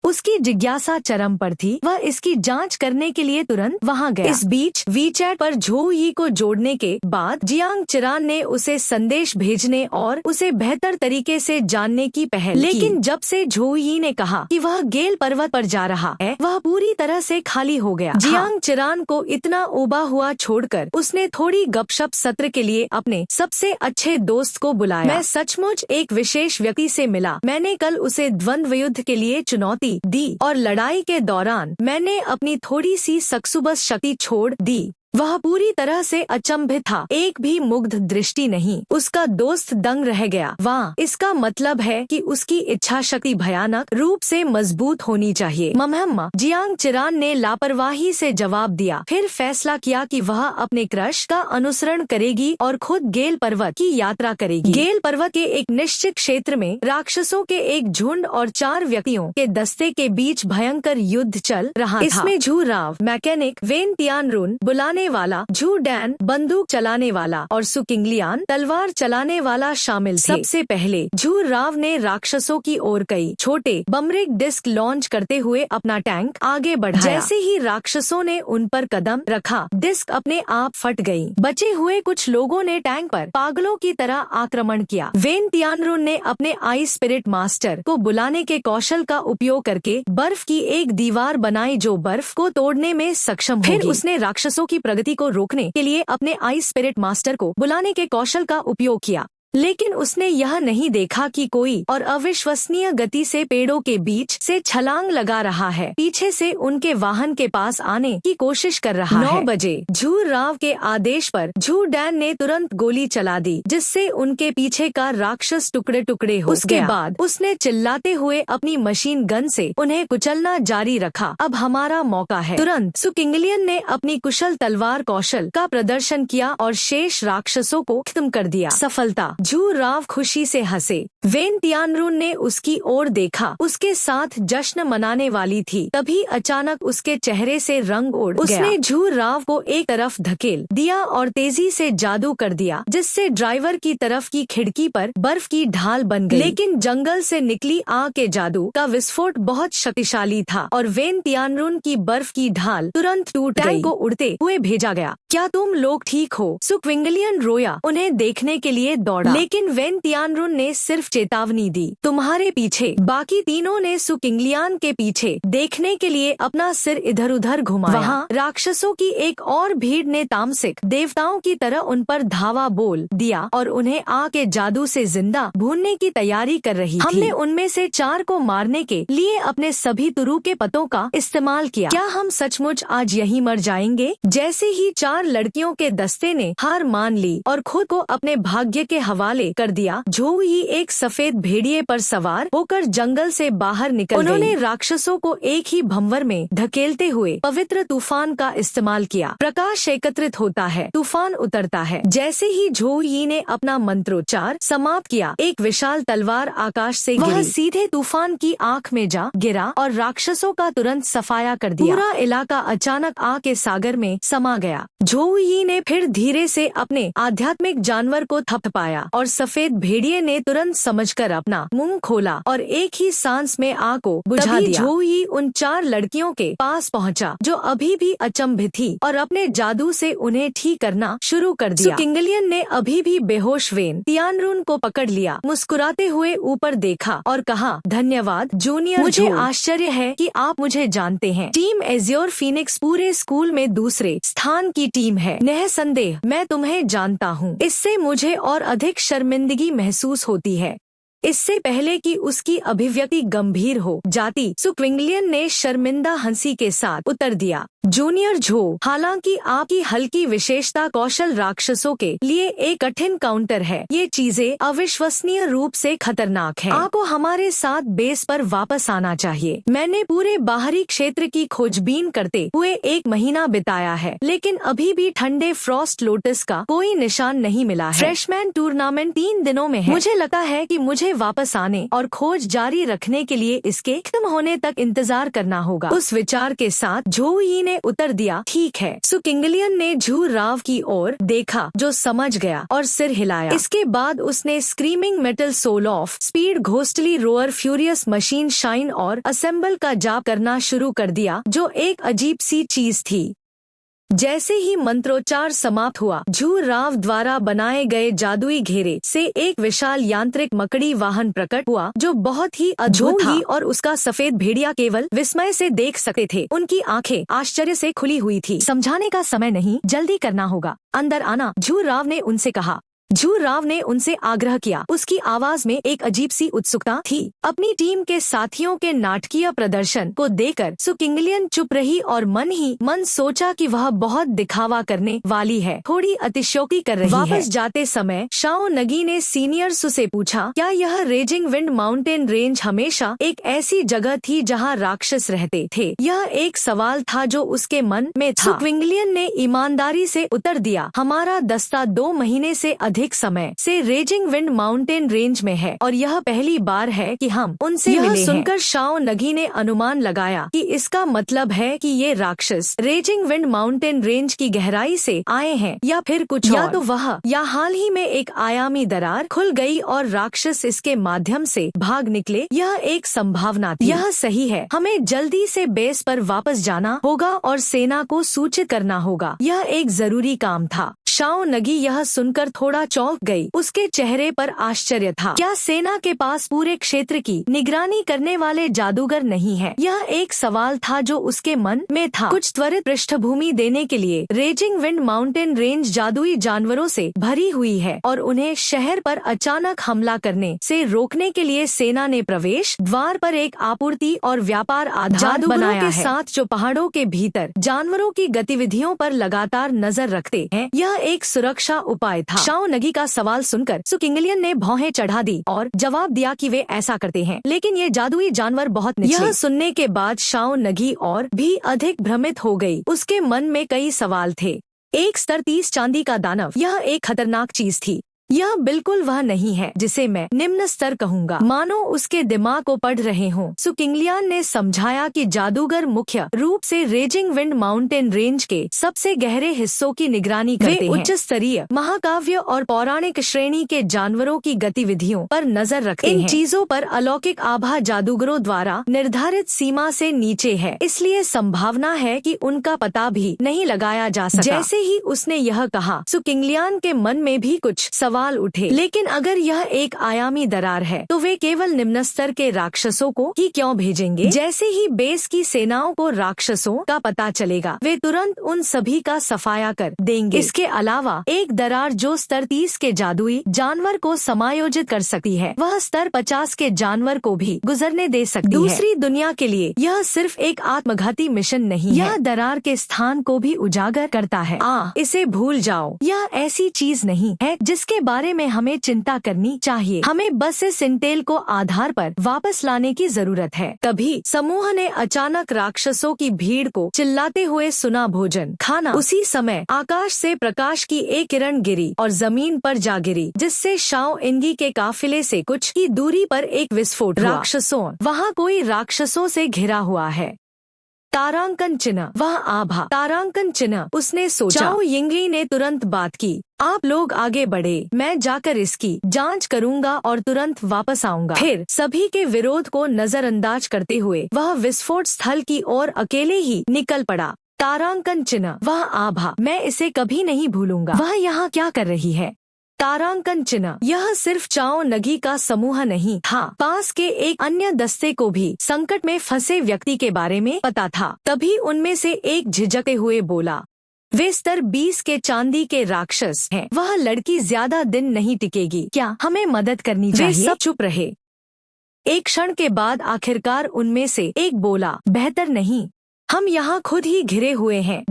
Speaker 1: उसकी जिज्ञासा चरम पर थी, वह इसकी जांच करने के लिए तुरंत वहां गया। इस बीच वीचैट पर झोउ यी को जोड़ने के बाद जियांग चिरान ने उसे संदेश भेजने और उसे बेहतर तरीके से जानने की पहल की। लेकिन जब से झोउ यी ने कहा कि वह गेल पर्वत पर जा रहा है, वह पूरी तरह से खाली हो गया। जियांग चिरान को इतना उबा हुआ छोड़कर उसने थोड़ी गपशप सत्र के लिए अपने सबसे अच्छे दोस्त को बुलाया। मैं सचमुच एक विशेष व्यक्ति से मिला। मैंने कल उसे द्वंद्व युद्ध के लिए चुनौती दी और लड़ाई के दौरान मैंने अपनी थोड़ी सी सक्सुबस शक्ति छोड़ दी। वह पूरी तरह से अचंभित था, एक भी मुग्ध दृष्टि नहीं। उसका दोस्त दंग रह गया। वाह, इसका मतलब है कि उसकी इच्छा शक्ति भयानक रूप से मजबूत होनी चाहिए। मम्मा, जियांग चिरान ने लापरवाही से जवाब दिया। फिर फैसला किया कि वह अपने क्रश का अनुसरण करेगी और खुद गेल पर्वत की यात्रा करेगी। गेल पर्वत के एक निश्चित क्षेत्र में राक्षसों के एक झुंड और 4 व्यक्तियों के दस्ते के बीच भयंकर युद्ध चल रहा था। इसमें झू राव मैकेनिक, वेन तियानरुन बुलाने वाला, झू डैन बंदूक चलाने वाला और सु किंगलियान तलवार चलाने वाला शामिल थे। सबसे पहले झू राव ने राक्षसों की ओर कई छोटे बमरेक डिस्क लॉन्च करते हुए अपना टैंक आगे बढ़ाया। जैसे ही राक्षसों ने उन पर कदम रखा, डिस्क अपने आप फट गई। बचे हुए कुछ लोगों ने टैंक पर पागलों की तरह आक्रमण किया। वेन तियानरुन ने अपने आइस स्पिरिट मास्टर को बुलाने के कौशल का उपयोग करके बर्फ की एक दीवार बनाई जो बर्फ को तोड़ने में सक्षम होगी। फिर उसने राक्षसों की प्रगति को रोकने के लिए अपने आइस स्पिरिट मास्टर को बुलाने के कौशल का उपयोग किया। लेकिन उसने यह नहीं देखा कि कोई और अविश्वसनीय गति से पेड़ों के बीच से छलांग लगा रहा है, पीछे से उनके वाहन के पास आने की कोशिश कर रहा है। 9 बजे झू राव के आदेश पर झू डैन ने तुरंत गोली चला दी, जिससे उनके पीछे का राक्षस टुकड़े टुकड़े हो गया। उसके बाद उसने चिल्लाते हुए अपनी मशीन गन से उन्हें कुचलना जारी रखा। अब हमारा मौका है। तुरंत सु किंगलियन ने अपनी कुशल तलवार कौशल का प्रदर्शन किया और शेष राक्षसों को खत्म कर दिया। सफलता। झू राव खुशी से हंसे। वेन तियानरुन ने उसकी ओर देखा, उसके साथ जश्न मनाने वाली थी। तभी अचानक उसके चेहरे से रंग उड़ गया। उसने झू राव को एक तरफ धकेल दिया और तेजी से जादू कर दिया, जिससे ड्राइवर की तरफ की खिड़की पर बर्फ की ढाल बन गई। लेकिन जंगल से निकली आग के जादू का विस्फोट बहुत शक्तिशाली था और वेन तियानरुन की बर्फ की ढाल तुरंत टूट गई। को उड़ते हुए भेजा गया। क्या तुम लोग ठीक हो? सु किंगलियन रोया, उन्हें देखने के लिए दौड़ा। लेकिन वेन तियानरुन ने सिर्फ चेतावनी दी, तुम्हारे पीछे। बाकी तीनों ने सु किंगलियान के पीछे देखने के लिए अपना सिर इधर उधर घुमाया। वहाँ राक्षसों की एक और भीड़ ने तामसिक देवताओं की तरह उन पर धावा बोल दिया और उन्हें आग के जादू से जिंदा भूनने की तैयारी कर रही थी। हमने उनमें से 4 को मारने के लिए अपने सभी तुरु के पतों का इस्तेमाल किया। क्या हम सचमुच आज यहीं मर जाएंगे? जैसे ही 4 लड़कियों के दस्ते ने हार मान ली और खुद को अपने भाग्य के हवाले हवाले कर दिया। झोऊ यी एक सफेद भेड़िए पर सवार होकर जंगल से बाहर निकल गई। उन्होंने राक्षसों को एक ही भंवर में धकेलते हुए पवित्र तूफान का इस्तेमाल किया। प्रकाश एकत्रित होता है, तूफान उतरता है। जैसे ही झोऊ यी ने अपना मंत्रोच्चार समाप्त किया, एक विशाल तलवार आकाश से गिरी। वह सीधे तूफान की आंख में जा गिरा और राक्षसों का तुरंत सफाया कर दिया। पूरा इलाका अचानक आग के सागर में समा गया। झोऊ यी ने फिर धीरे से अपने आध्यात्मिक जानवर को थपथपाया और सफेद भेड़िए ने तुरंत समझकर अपना मुंह खोला और एक ही सांस में आग को बुझा दिया। झोऊ यी उन 4 लड़कियों के पास पहुंचा जो अभी भी अचंभित थी और अपने जादू से उन्हें ठीक करना शुरू कर दिया। किंगलियन ने अभी भी बेहोश वेन तियानरून को पकड़ लिया, मुस्कुराते हुए ऊपर देखा और कहा, धन्यवाद जूनियर। मुझे आश्चर्य है कि आप मुझे जानते हैं। टीम एज्योर फीनिक्स पूरे स्कूल में दूसरे स्थान की टीम है। निःसंदेह मैं तुम्हें जानता हूँ। इससे मुझे और अधिक शर्मिंदगी महसूस होती है। इससे पहले कि उसकी अभिव्यक्ति गंभीर हो जाती, क्विंगलियन ने शर्मिंदा हंसी के साथ उत्तर दिया, जूनियर झो, हालांकि आपकी हल्की विशेषता कौशल राक्षसों के लिए एक कठिन काउंटर है। ये चीजें अविश्वसनीय रूप से खतरनाक है। आपको हमारे साथ बेस पर वापस आना चाहिए। मैंने पूरे बाहरी क्षेत्र की खोजबीन करते हुए 1 महीना बिताया है, लेकिन अभी भी ठंडे फ्रॉस्ट लोटस का कोई निशान नहीं मिला है। फ्रेशमैन टूर्नामेंट 3 दिनों में है। मुझे लगता है कि मुझे वापस आने और खोज जारी रखने के लिए इसके खत्म होने तक इंतजार करना होगा। उस विचार के साथ झोऊ यी ने उत्तर दिया, ठीक है। किंगलियन ने झू राव की ओर देखा जो समझ गया और सिर हिलाया। इसके बाद उसने screaming metal soul of speed ghostly roar furious machine shine और असेंबल का जाप करना शुरू कर दिया, जो एक अजीब सी चीज थी। जैसे ही मंत्रोच्चार समाप्त हुआ, झू राव द्वारा बनाए गए जादुई घेरे से एक विशाल यांत्रिक मकड़ी वाहन प्रकट हुआ जो बहुत ही अद्भुत था और उसका सफेद भेड़िया केवल विस्मय से देख सकते थे। उनकी आंखें आश्चर्य से खुली हुई थी। समझाने का समय नहीं, जल्दी करना होगा। अंदर आना, झू राव ने उनसे कहा। झू राव ने उनसे आग्रह किया। उसकी आवाज में एक अजीब सी उत्सुकता थी। अपनी टीम के साथियों के नाटकीय प्रदर्शन को देखकर किंगलियन चुप रही और मन ही मन सोचा कि वह बहुत दिखावा करने वाली है, थोड़ी अतिशयोक्ति कर रही है। वापस जाते समय शाओ नगी ने सीनियर सु से पूछा, क्या यह रेजिंग विंड माउंटेन रेंज हमेशा एक ऐसी जगह थी जहाँ राक्षस रहते थे? यह एक सवाल था जो उसके मन में था। किंगलियन ने ईमानदारी से उत्तर दिया, हमारा दस्ता 2 महीने से अधिक समय से रेजिंग विंड माउंटेन रेंज में है और यह पहली बार है कि हम उनसे मिले हैं। यह सुनकर शाओ नगी ने अनुमान लगाया कि इसका मतलब है कि ये राक्षस रेजिंग विंड माउंटेन रेंज की गहराई से आए हैं या फिर कुछ या तो वह या हाल ही में एक आयामी दरार खुल गई और राक्षस इसके माध्यम से भाग निकले। यह एक संभावना थी। यह सही है। हमें जल्दी से बेस पर वापस जाना होगा और सेना को सूचित करना होगा। यह एक जरूरी काम था। शाओ नगी यह सुनकर थोड़ा चौंक गई। उसके चेहरे पर आश्चर्य था। क्या सेना के पास पूरे क्षेत्र की निगरानी करने वाले जादूगर नहीं है? यह एक सवाल था जो उसके मन में था। कुछ त्वरित पृष्ठभूमि देने के लिए, रेजिंग विंड माउंटेन रेंज जादुई जानवरों से भरी हुई है और उन्हें शहर पर अचानक हमला करने से रोकने के लिए सेना ने प्रवेश द्वार पर एक आपूर्ति और व्यापार आधार बनाया है, साथ जो पहाड़ों के भीतर जानवरों की गतिविधियों पर लगातार नजर रखते हैं। यह एक सुरक्षा उपाय था। शाओ नगी का सवाल सुनकर किंगलियन ने भौहें चढ़ा दी और जवाब दिया कि वे ऐसा करते हैं, लेकिन ये जादुई जानवर बहुत निचले। यह सुनने के बाद शाओ नगी और भी अधिक भ्रमित हो गई। उसके मन में कई सवाल थे। एक स्तर 30 चांदी का दानव, यह एक खतरनाक चीज थी। यह बिल्कुल वह नहीं है जिसे मैं निम्न स्तर कहूँगा, मानो उसके दिमाग को पढ़ रहे हों। किंगलियन ने समझाया कि जादूगर मुख्य रूप से रेजिंग विंड माउंटेन रेंज के सबसे गहरे हिस्सों की निगरानी करते हैं। वे उच्च स्तरीय महाकाव्य और पौराणिक श्रेणी के जानवरों की गतिविधियों पर नजर रखते हैं। इन चीजों पर अलौकिक आभा जादूगरों द्वारा निर्धारित सीमा से नीचे है, इसलिए संभावना है कि उनका पता भी नहीं लगाया जा सका। जैसे ही उसने यह कहा, किंगलियन के मन में भी कुछ सवाल उठे। लेकिन अगर यह एक आयामी दरार है तो वे केवल निम्न स्तर के राक्षसों को ही क्यों भेजेंगे? जैसे ही बेस की सेनाओं को राक्षसों का पता चलेगा, वे तुरंत उन सभी का सफाया कर देंगे। इसके अलावा एक दरार जो स्तर 30 के जादुई जानवर को समायोजित कर सकती है, वह स्तर 50 के जानवर को भी गुजरने दे सकती है। दूसरी दुनिया के लिए यह सिर्फ एक आत्मघाती मिशन नहीं है, यह दरार के स्थान को भी उजागर करता है। इसे भूल जाओ। यह ऐसी चीज नहीं है जिसके बारे में हमें चिंता करनी चाहिए। हमें बस इस इंटेल को आधार पर वापस लाने की जरूरत है। तभी समूह ने अचानक राक्षसों की भीड़ को चिल्लाते हुए सुना, भोजन खाना। उसी समय आकाश से प्रकाश की एक किरण गिरी और जमीन पर जा गिरी, जिससे शाओ एंगी के काफिले से कुछ की दूरी पर एक विस्फोट हुआ। राक्षसों, वहाँ कोई राक्षसों से घिरा हुआ है। तारांकन चिन्ह, वह आभा। तारांकन चिन्ह, उसने सोचा। चाओ यिंगली ने तुरंत बात की, आप लोग आगे बढ़े, मैं जाकर इसकी जांच करूंगा और तुरंत वापस आऊंगा। फिर सभी के विरोध को नजरअंदाज करते हुए वह विस्फोट स्थल की ओर अकेले ही निकल पड़ा। तारांकन चिन्ह, वह आभा, मैं इसे कभी नहीं भूलूंगा। वह यहाँ क्या कर रही है? तारांकन चिन्ह, यह सिर्फ चाओ नगी का समूह नहीं था, पास के एक अन्य दस्ते को भी संकट में फंसे व्यक्ति के बारे में पता था। तभी उनमें से एक झिझकते हुए बोला, वे स्तर 20 के चांदी के राक्षस हैं। वह लड़की ज्यादा दिन नहीं टिकेगी, क्या हमें मदद करनी चाहिए? वे सब चुप रहे। एक क्षण के बाद आखिरकार उनमें से एक बोला, बेहतर नहीं, हम यहाँ खुद ही घिरे हुए हैं।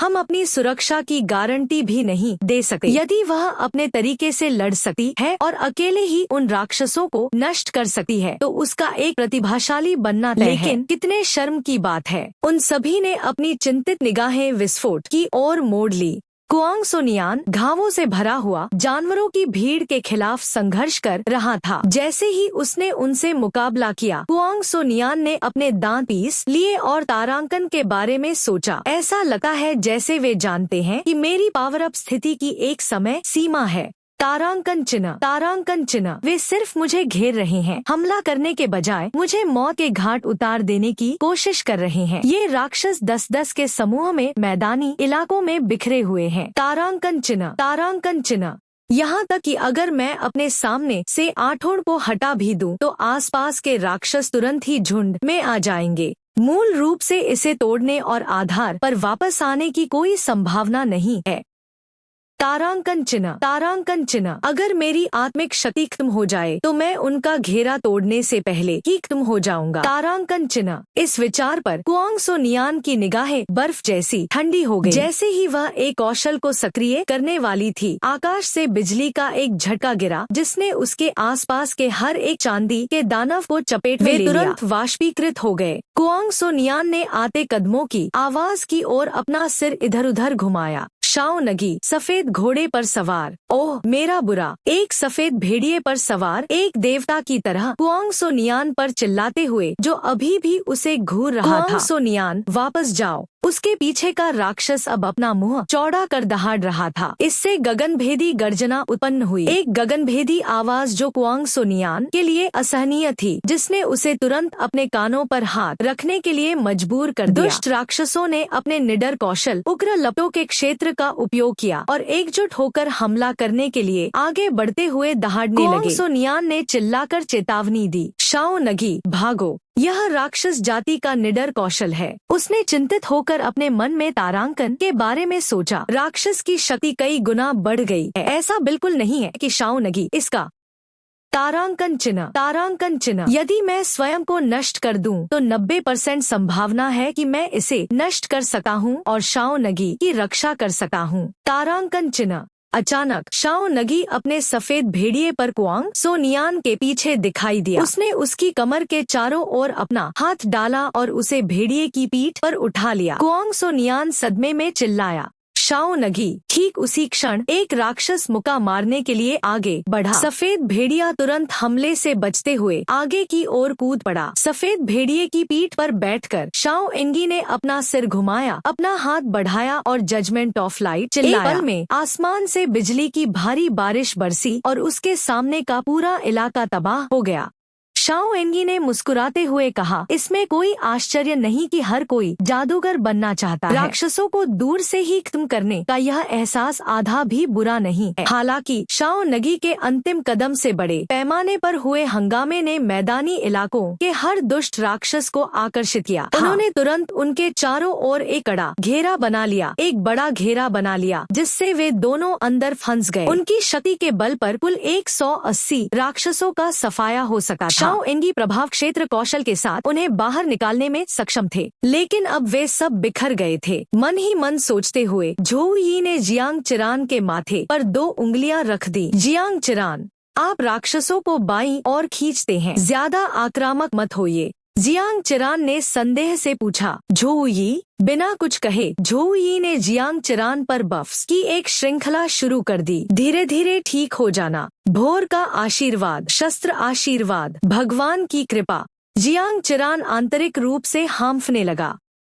Speaker 1: हम अपनी सुरक्षा की गारंटी भी नहीं दे सकते। यदि वह अपने तरीके से लड़ सकती है और अकेले ही उन राक्षसों को नष्ट कर सकती है, तो उसका एक प्रतिभाशाली बनना तय है। लेकिन कितने शर्म की बात है। उन सभी ने अपनी चिंतित निगाहें विस्फोट की ओर मोड़ ली। कुआंग सोनियान घावों से भरा हुआ जानवरों की भीड़ के खिलाफ संघर्ष कर रहा था। जैसे ही उसने उनसे मुकाबला किया, कुआंग सोनियान ने अपने दांत पीस लिए और तारांकन के बारे में सोचा। ऐसा लगता है जैसे वे जानते हैं कि मेरी पावर अप स्थिति की एक समय सीमा है। तारांकन चिन्ह, वे सिर्फ मुझे घेर रहे हैं, हमला करने के बजाय मुझे मौत के घाट उतार देने की कोशिश कर रहे हैं। ये राक्षस 10-10 के समूह में मैदानी इलाकों में बिखरे हुए हैं। तारांकन चिन्ह, यहाँ तक कि अगर मैं अपने सामने से आठोड़ को हटा भी दूं, तो आसपास के राक्षस तुरंत ही झुंड में आ जाएंगे। मूल रूप से इसे तोड़ने और आधार पर वापस आने की कोई संभावना नहीं है। तारांकन चिन्ह, अगर मेरी आत्मिक शक्ति खत्म हो जाए तो मैं उनका घेरा तोड़ने से पहले ही खत्म हो जाऊंगा। तारांकन चिन्ह, इस विचार पर कुआंग सोनियान की निगाहें बर्फ जैसी ठंडी हो गई। जैसे ही वह एक कौशल को सक्रिय करने वाली थी, आकाश से बिजली का एक झटका गिरा, जिसने उसके आसपास के हर एक चांदी के दानव को चपेट में ले लिया। तुरंत वाष्पीकृत हो गए। कुआंग सोनियान ने आते कदमों की आवाज की ओर अपना सिर इधर उधर घुमाया। शाओ नगी सफेद घोड़े पर सवार, ओह मेरा बुरा, एक सफेद भेड़िए पर सवार एक देवता की तरह कुआंग सोनियान पर चिल्लाते हुए, जो अभी भी उसे घूर रहा था। सोनियान, वापस जाओ। उसके पीछे का राक्षस अब अपना मुंह चौड़ा कर दहाड़ रहा था। इससे गगनभेदी गर्जना उत्पन्न हुई, एक गगनभेदी आवाज जो कुआंग सोनियान के लिए असहनीय थी, जिसने उसे तुरंत अपने कानों पर हाथ रखने के लिए मजबूर कर दिया। दुष्ट राक्षसों ने अपने निडर कौशल उग्र लपटों के क्षेत्र का उपयोग किया और एकजुट होकर हमला करने के लिए आगे बढ़ते हुए दहाड़ने लगे। कुआंग सोनियान ने चिल्लाकर चेतावनी दी, शाओ नगी भागो, यह राक्षस जाति का निडर कौशल है। उसने चिंतित होकर अपने मन में तारांकन के बारे में सोचा। राक्षस की शक्ति कई गुना बढ़ गई है। ऐसा बिल्कुल नहीं है कि शाओ नगी इसका तारांकन चिन्ह, यदि मैं स्वयं को नष्ट कर दूं, तो 90% संभावना है कि मैं इसे नष्ट कर सकता हूं और शाओ नगी की रक्षा कर सकता हूं। तारांकन चिन्ह, अचानक शाओ नगी अपने सफेद भेड़िए पर कुआंग सोनियान के पीछे दिखाई दिया। उसने उसकी कमर के चारों ओर अपना हाथ डाला और उसे भेड़िए की पीठ पर उठा लिया। कुआंग सोनियान सदमे में चिल्लाया, शाओ नगी। ठीक उसी क्षण एक राक्षस मुक्का मारने के लिए आगे बढ़ा। सफेद भेड़िया तुरंत हमले से बचते हुए आगे की ओर कूद पड़ा। सफेद भेड़िए की पीठ पर बैठकर शाओ एंगी ने अपना सिर घुमाया, अपना हाथ बढ़ाया और जजमेंट ऑफ लाइट चिल्लाया। एक पल में आसमान से बिजली की भारी बारिश बरसी और उसके सामने का पूरा इलाका तबाह हो गया। शाओ एंगी ने मुस्कुराते हुए कहा, इसमें कोई आश्चर्य नहीं कि हर कोई जादूगर बनना चाहता है। राक्षसों को दूर से ही खत्म करने का यह एहसास आधा भी बुरा नहीं है। हालांकि शाओ नगी के अंतिम कदम से बड़े पैमाने पर हुए हंगामे ने मैदानी इलाकों के हर दुष्ट राक्षस को आकर्षित किया। उन्होंने तुरंत उनके चारों ओर एक कड़ा घेरा बना लिया, एक बड़ा घेरा बना लिया, जिससे वे दोनों अंदर फंस गए। उनकी शक्ति के बल पर कुल 180 राक्षसों का सफाया हो सका था। झाओ इनकी प्रभाव क्षेत्र कौशल के साथ उन्हें बाहर निकालने में सक्षम थे, लेकिन अब वे सब बिखर गए थे। मन ही मन सोचते हुए झोउ यी ने जियांग चिरान के माथे पर 2 उंगलियां रख दी। जियांग चिरान, आप राक्षसों को बाईं ओर खींचते हैं, ज्यादा आक्रामक मत होइए। जियांग चिरान ने संदेह से पूछा। झोउ यी, बिना कुछ कहे झोउ यी ने जियांग चिरान पर बफ्स की एक श्रृंखला शुरू कर दी। धीरे धीरे ठीक हो जाना, भोर का आशीर्वाद, शस्त्र आशीर्वाद, भगवान की कृपा। जियांग चिरान आंतरिक रूप से हांफने लगा।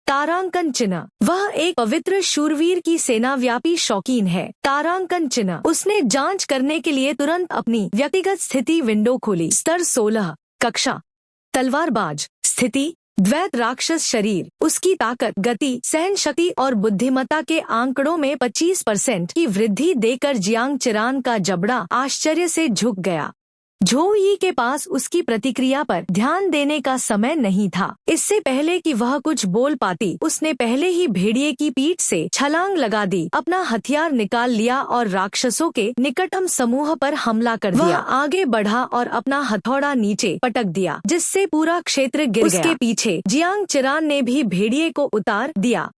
Speaker 1: तारांकन चिन्ह, वह एक पवित्र शूरवीर की सेनाव्यापी शौकीन है। तारांकन चिन्ह, उसने जांच करने के लिए तुरंत अपनी व्यक्तिगत स्थिति विंडो खोली। स्तर 16, कक्षा तलवारबाज, स्थिति द्वैत राक्षस शरीर, उसकी ताकत, गति, सहन शक्ति और बुद्धिमत्ता के आंकड़ों में 25% की वृद्धि देकर जियांग चिरान का जबड़ा आश्चर्य से झुक गया। झोउ यी के पास उसकी प्रतिक्रिया पर ध्यान देने का समय नहीं था। इससे पहले कि वह कुछ बोल पाती, उसने पहले ही भेड़िए की पीठ से छलांग लगा दी, अपना हथियार निकाल लिया और राक्षसों के निकटतम समूह पर हमला कर दिया। वह आगे बढ़ा और अपना हथौड़ा नीचे पटक दिया, जिससे पूरा क्षेत्र गिर गया। उसके पीछे जियांग चिरान ने भी भेड़िए को उतार दिया।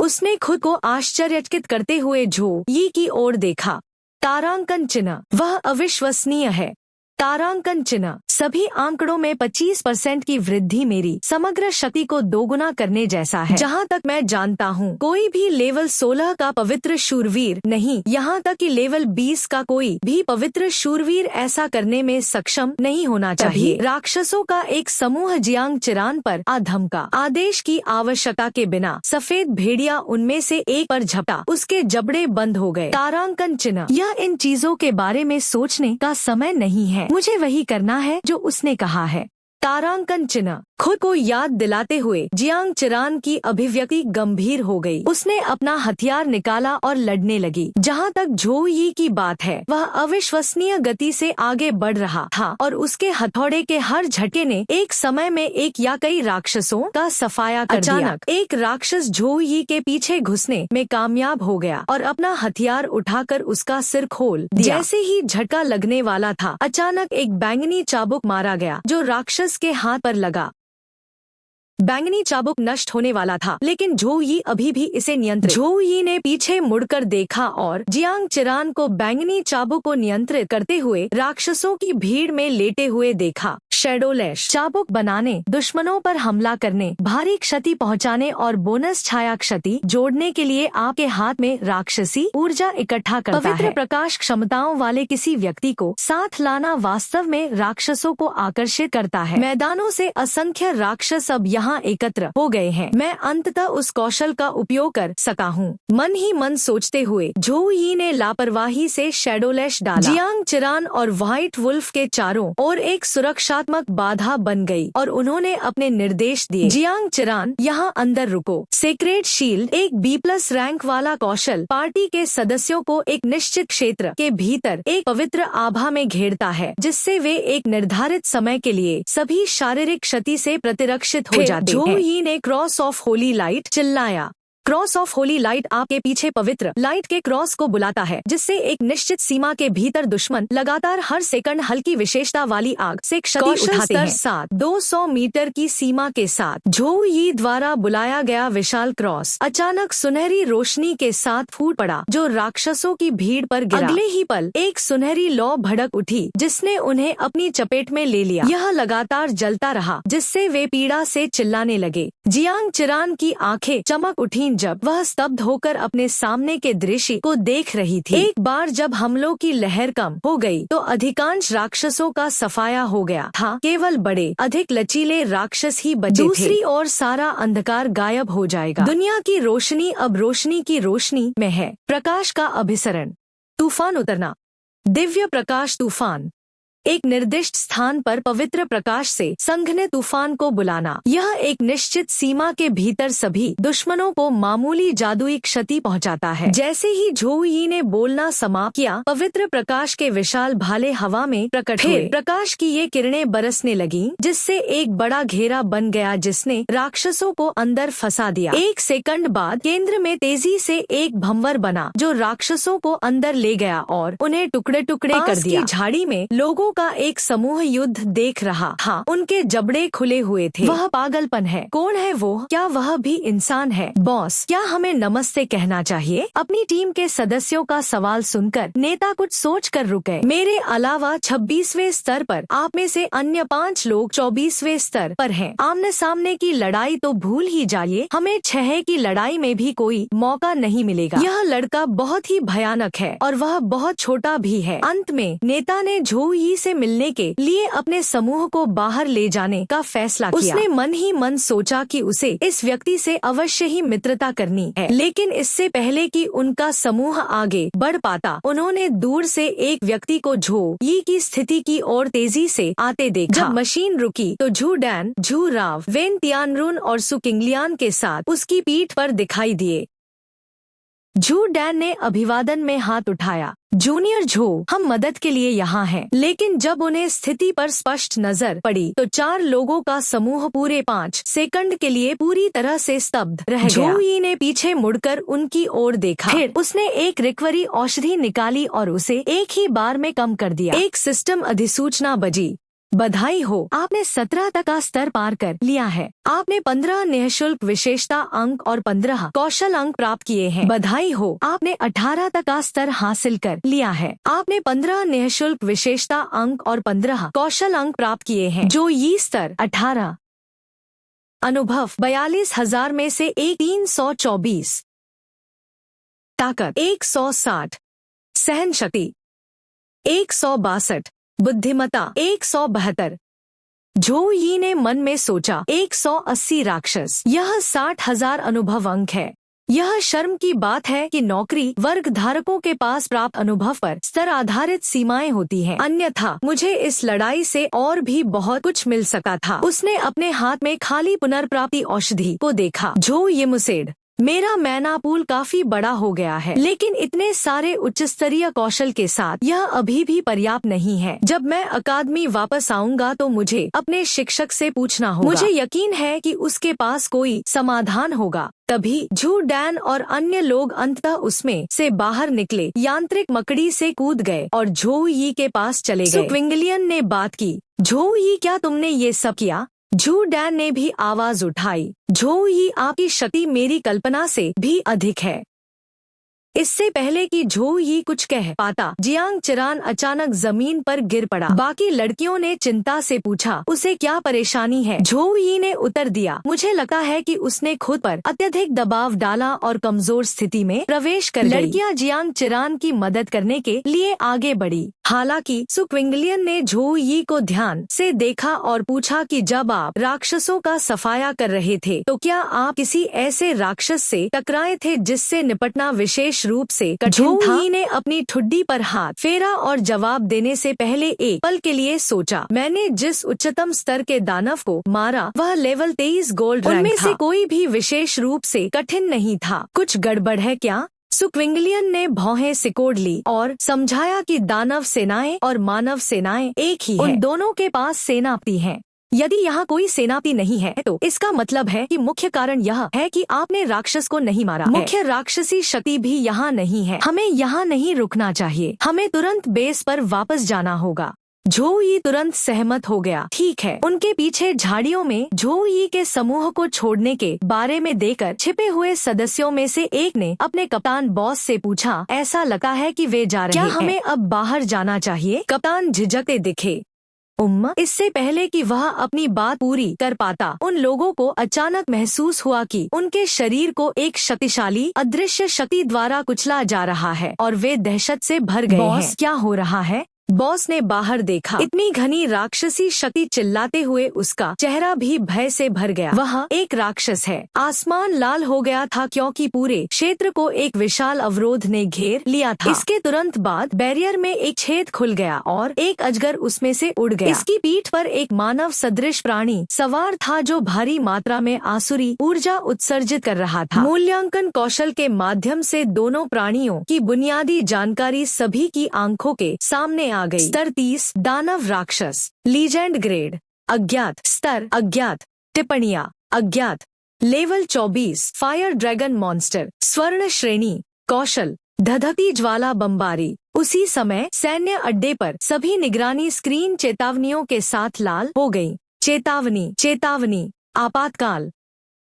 Speaker 1: उसने खुद को आश्चर्यचकित करते हुए झोउ यी की ओर देखा। तारांकन चिन्ह, वह अविश्वसनीय है। तारांकन चिन्ह, सभी आंकड़ों में 25% की वृद्धि मेरी समग्र शक्ति को दोगुना करने जैसा है। जहाँ तक मैं जानता हूँ, कोई भी लेवल 16 का पवित्र शूरवीर नहीं, यहाँ तक कि लेवल 20 का कोई भी पवित्र शूरवीर ऐसा करने में सक्षम नहीं होना चाहिए। राक्षसों का एक समूह जियांग चिरान पर आ धमका। आदेश की आवश्यकता के बिना सफेद भेड़िया उनमें से एक पर झपटा, उसके जबड़े बंद हो गए। तारांकन चिन्ह, यह इन चीजों के बारे में सोचने का समय नहीं है, मुझे वही करना है जो उसने कहा है। तारांकन चिन्ह, खुद को याद दिलाते हुए जियांग चिरान की अभिव्यक्ति गंभीर हो गई। उसने अपना हथियार निकाला और लड़ने लगी। जहाँ तक झोउ यी की बात है, वह अविश्वसनीय गति से आगे बढ़ रहा था और उसके हथौड़े के हर झटके ने एक समय में एक या कई राक्षसों का सफाया कर दिया। अचानक एक राक्षस झोउ यी के पीछे घुसने में कामयाब हो गया और अपना हथियार उठाकर उसका सिर खोल दिया। जैसे ही झटका लगने वाला था, अचानक एक बैंगनी चाबुक मारा गया जो राक्षस के हाथ पर लगा। बैंगनी चाबुक नष्ट होने वाला था, लेकिन झोउ यी अभी भी इसे नियंत्रित। झोउ यी ने पीछे मुड़कर देखा और जियांग चिरान को बैंगनी चाबुक को नियंत्रित करते हुए राक्षसों की भीड़ में लेटे हुए देखा। शैडो लैश, चाबुक बनाने, दुश्मनों पर हमला करने, भारी क्षति पहुंचाने और बोनस छाया क्षति जोड़ने के लिए आपके हाथ में राक्षसी ऊर्जा इकट्ठा करता है। पवित्र प्रकाश क्षमताओं वाले किसी व्यक्ति को साथ लाना वास्तव में राक्षसों को आकर्षित करता है। मैदानों से असंख्य राक्षस अब यहाँ एकत्र हो गए हैं। मैं अंततः उस कौशल का उपयोग कर सका हूँ, मन ही मन सोचते हुए झोउ यी ने लापरवाही से शैडो लैश डाला। जियांग चिरान और व्हाइट वुल्फ के चारों ओर एक सुरक्षा बाधा बन गई और उन्होंने अपने निर्देश दिए। जियांग चिरान, यहाँ अंदर रुको। सेक्रेट शील्ड, एक B+ रैंक वाला कौशल, पार्टी के सदस्यों को एक निश्चित क्षेत्र के भीतर एक पवित्र आभा में घेरता है, जिससे वे एक निर्धारित समय के लिए सभी शारीरिक क्षति से प्रतिरक्षित हो जाते हैं। झोउ यी ने क्रॉस ऑफ होली लाइट चिल्लाया। क्रॉस ऑफ होली लाइट आपके पीछे पवित्र लाइट के क्रॉस को बुलाता है, जिससे एक निश्चित सीमा के भीतर दुश्मन लगातार हर सेकंड हल्की विशेषता वाली आग से क्षति उठाते हैं। 7 200 मीटर की सीमा के साथ झोउ यी द्वारा बुलाया गया विशाल क्रॉस अचानक सुनहरी रोशनी के साथ फूट पड़ा, जो राक्षसों की भीड़ पर गिरा। अगले ही पल एक सुनहरी लौ भड़क उठी, जिसने उन्हें अपनी चपेट में ले लिया। यह लगातार जलता रहा, जिससे वे पीड़ा से चिल्लाने लगे। जियांग चिरान की आंखें चमक उठी जब वह स्तब्ध होकर अपने सामने के दृश्य को देख रही थी। एक बार जब हमलों की लहर कम हो गई, तो अधिकांश राक्षसों का सफाया हो गया था। केवल बड़े, अधिक लचीले राक्षस ही बचे थे। दूसरी ओर सारा अंधकार गायब हो जाएगा। दुनिया की रोशनी अब रोशनी की रोशनी में है। प्रकाश का अभिसरण, तूफान उतरना, दिव्य प्रकाश तूफान, एक निर्दिष्ट स्थान पर पवित्र प्रकाश से संघने तूफान को बुलाना। यह एक निश्चित सीमा के भीतर सभी दुश्मनों को मामूली जादुई क्षति पहुंचाता है। जैसे ही झोउ यी ने बोलना समाप्त किया, पवित्र प्रकाश के विशाल भाले हवा में प्रकट हुए। प्रकाश की ये किरणें बरसने लगीं, जिससे एक बड़ा घेरा बन गया, जिसने राक्षसों को अंदर फंसा दिया। एक सेकंड बाद केंद्र में तेजी से एक भंवर बना, जो राक्षसों को अंदर ले गया और उन्हें टुकड़े टुकड़े कर दिया। झाड़ी में लोगों का एक समूह युद्ध देख रहा था। उनके जबड़े खुले हुए थे। वह पागलपन है। कौन है वो? क्या वह भी इंसान है? बॉस, क्या हमें नमस्ते कहना चाहिए? अपनी टीम के सदस्यों का सवाल सुनकर नेता कुछ सोच कर रुके। मेरे अलावा 26वें स्तर पर आप में से अन्य 5 लोग 24वें स्तर पर हैं। आमने सामने की लड़ाई तो भूल ही जाइए, हमें 6 की लड़ाई में भी कोई मौका नहीं मिलेगा। यह लड़का बहुत ही भयानक है और वह बहुत छोटा भी है। अंत में नेता ने झो यी से मिलने के लिए अपने समूह को बाहर ले जाने का फैसला किया। उसने मन ही मन सोचा कि उसे इस व्यक्ति से अवश्य ही मित्रता करनी है, लेकिन इससे पहले कि उनका समूह आगे बढ़ पाता, उन्होंने दूर से एक व्यक्ति को झो यी की स्थिति की ओर तेजी से आते देखा। जब मशीन रुकी तो झू डैन, झू राव, वेन तियानरुन और सु किंगलियान के साथ उसकी पीठ पर दिखाई दिए। झू डैन ने अभिवादन में हाथ उठाया। जूनियर झो, हम मदद के लिए यहाँ हैं। लेकिन जब उन्हें स्थिति पर स्पष्ट नजर पड़ी तो 4 लोगों का समूह पूरे 5 सेकंड के लिए पूरी तरह से स्तब्ध रह गया। झो यी ने पीछे मुड़कर उनकी ओर देखा। फिर उसने एक रिकवरी औषधि निकाली और उसे एक ही बार में कम कर दिया। एक सिस्टम अधिसूचना बजी। बधाई हो, आपने 17 तक का स्तर पार कर लिया है। आपने 15 निःशुल्क विशेषता अंक और 15 कौशल अंक प्राप्त किए हैं। बधाई हो, आपने 18 तक का स्तर हासिल कर लिया है। आपने 15 निःशुल्क विशेषता अंक और 15 कौशल अंक प्राप्त किए हैं। जो ये स्तर 18 अनुभव 42,000 में से 324, ताकत 160, सहन शक्ति 162, बुद्धिमत्ता 172। झो यी ने मन में सोचा, 180 राक्षस, यह 60,000 अनुभव अंक है। यह शर्म की बात है कि नौकरी वर्ग धारकों के पास प्राप्त अनुभव पर स्तर आधारित सीमाएं होती हैं। अन्यथा मुझे इस लड़ाई से और भी बहुत कुछ मिल सका था। उसने अपने हाथ में खाली पुनर्प्राप्ति औषधि को देखा। झो यिमुसेड, मेरा मैना पूल काफी बड़ा हो गया है, लेकिन इतने सारे उच्च स्तरीय कौशल के साथ यह अभी भी पर्याप्त नहीं है। जब मैं अकादमी वापस आऊंगा तो मुझे अपने शिक्षक से पूछना होगा। मुझे यकीन है कि उसके पास कोई समाधान होगा। तभी झू डैन और अन्य लोग अंततः उसमें से बाहर निकले, यांत्रिक मकड़ी से कूद गए और झो यी के पास चले गए। सु क्विंगलियन ने बात की, झो यी, क्या तुमने ये सब किया? झू डैन ने भी आवाज उठाई। झो यी, आपकी शक्ति मेरी कल्पना से भी अधिक है। इससे पहले कि झो यी कुछ कह पाता, जियांग चिरान अचानक जमीन पर गिर पड़ा। बाकी लड़कियों ने चिंता से पूछा, उसे क्या परेशानी है? झो यी ने उत्तर दिया, मुझे लगता है कि उसने खुद पर अत्यधिक दबाव डाला और कमजोर स्थिति में प्रवेश कर गई। लड़कियां जियांग चिरान की मदद करने के लिए आगे बढ़ी। हालांकि सु क्विंगलियन ने झो यी को ध्यान से देखा और पूछा कि जब आप राक्षसों का सफाया कर रहे थे तो क्या आप किसी ऐसे राक्षस से टकराए थे जिससे निपटना विशेष रूप से कठिन था? झो यी ने अपनी ठुड्डी पर हाथ फेरा और जवाब देने से पहले एक पल के लिए सोचा। मैंने जिस उच्चतम स्तर के दानव को मारा वह लेवल 23 गोल्ड रैंक था। उनमें से कोई भी विशेष रूप से कठिन नहीं था। कुछ गड़बड़ है क्या? सु क्विंगलियन ने भौहें सिकोड़ ली और समझाया कि दानव सेनाएं और मानव सेनाएं एक ही हैं। उन दोनों के पास सेनापति हैं। यदि यहाँ कोई सेनापति नहीं है तो इसका मतलब है कि मुख्य कारण यह है कि आपने राक्षस को नहीं मारा। मुख्य राक्षसी शक्ति भी यहाँ नहीं है। हमें यहाँ नहीं रुकना चाहिए, हमें तुरंत बेस पर वापस जाना होगा। झो यी तुरंत सहमत हो गया। ठीक है। उनके पीछे झाड़ियों में झो यी के समूह को छोड़ने के बारे में देकर छिपे हुए सदस्यों में से एक ने अपने कप्तान बॉस से पूछा, ऐसा लगता है कि वे जा रहे हैं। क्या हमें अब बाहर जाना चाहिए? कप्तान झिझकते दिखे। इससे पहले कि वह अपनी बात पूरी कर पाता, उन लोगों को अचानक महसूस हुआ कि उनके शरीर को एक शक्तिशाली अदृश्य शक्ति द्वारा कुचला जा रहा है और वे दहशत से भर गए हैं। क्या हो रहा है? बॉस ने बाहर देखा। इतनी घनी राक्षसी शक्ति चिल्लाते हुए उसका चेहरा भी भय से भर गया। वह एक राक्षस है। आसमान लाल हो गया था क्योंकि पूरे क्षेत्र को एक विशाल अवरोध ने घेर लिया था। इसके तुरंत बाद बैरियर में एक छेद खुल गया और एक अजगर उसमें से उड़ गया। इसकी पीठ पर एक मानव सदृश प्राणी सवार था जो भारी मात्रा में आसुरी ऊर्जा उत्सर्जित कर रहा था। मूल्यांकन कौशल के माध्यम से दोनों प्राणियों की बुनियादी जानकारी सभी की आंखों के सामने आ गई। स्तर 30 दानव राक्षस, लीजेंड ग्रेड अज्ञात, स्तर अज्ञात, टिप्पणियां अज्ञात, लेवल 24 फायर ड्रैगन मॉन्स्टर, स्वर्ण श्रेणी कौशल धधकती ज्वाला बमबारी। उसी समय सैन्य अड्डे पर सभी निगरानी स्क्रीन चेतावनियों के साथ लाल हो गई। चेतावनी, चेतावनी, आपातकाल।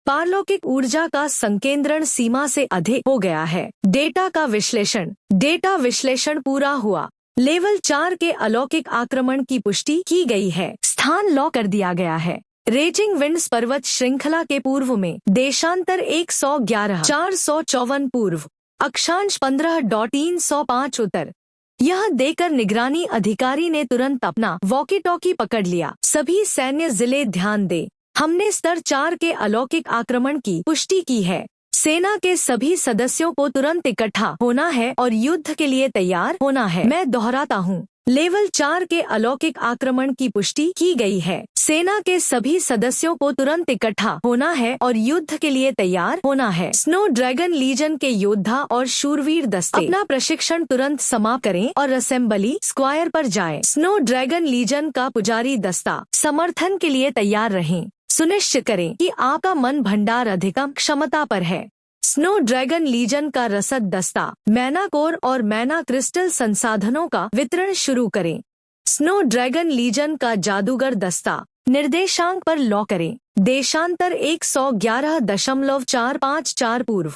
Speaker 1: पारलौकिक ऊर्जा का संकेंद्रण सीमा से अधिक हो गया है। डेटा का विश्लेषण। डेटा विश्लेषण पूरा हुआ। लेवल 4 के अलौकिक आक्रमण की पुष्टि की गई है। स्थान लॉक कर दिया गया है। रेजिंग विंड्स पर्वत श्रृंखला के पूर्व में। देशांतर 111 454 पूर्व। अक्षांश 15.305 उत्तर। यह देकर निगरानी अधिकारी ने तुरंत अपना वॉकी टॉकी पकड़ लिया। सभी सैन्य जिले ध्यान दे, हमने स्तर 4 के अलौकिक आक्रमण की पुष्टि की है। सेना के सभी सदस्यों को तुरंत इकट्ठा होना है और युद्ध के लिए तैयार होना है। मैं दोहराता हूँ, लेवल 4 के अलौकिक आक्रमण की पुष्टि की गई है। सेना के सभी सदस्यों को तुरंत इकट्ठा होना है और युद्ध के लिए तैयार होना है। स्नो ड्रैगन लीजन के योद्धा और शूरवीर दस्ते अपना प्रशिक्षण तुरंत समाप्त करें और असेंबली स्क्वायर पर जाएं। स्नो ड्रैगन लीजन का पुजारी दस्ता समर्थन के लिए तैयार रहें। सुनिश्चित करें कि आपका मन भंडार अधिकतम क्षमता पर है। स्नो ड्रैगन लीजन का रसद दस्ता मैना कोर और मैना क्रिस्टल संसाधनों का वितरण शुरू करें। स्नो ड्रैगन लीजन का जादूगर दस्ता निर्देशांक पर लॉक करें। देशांतर 111.454 पूर्व।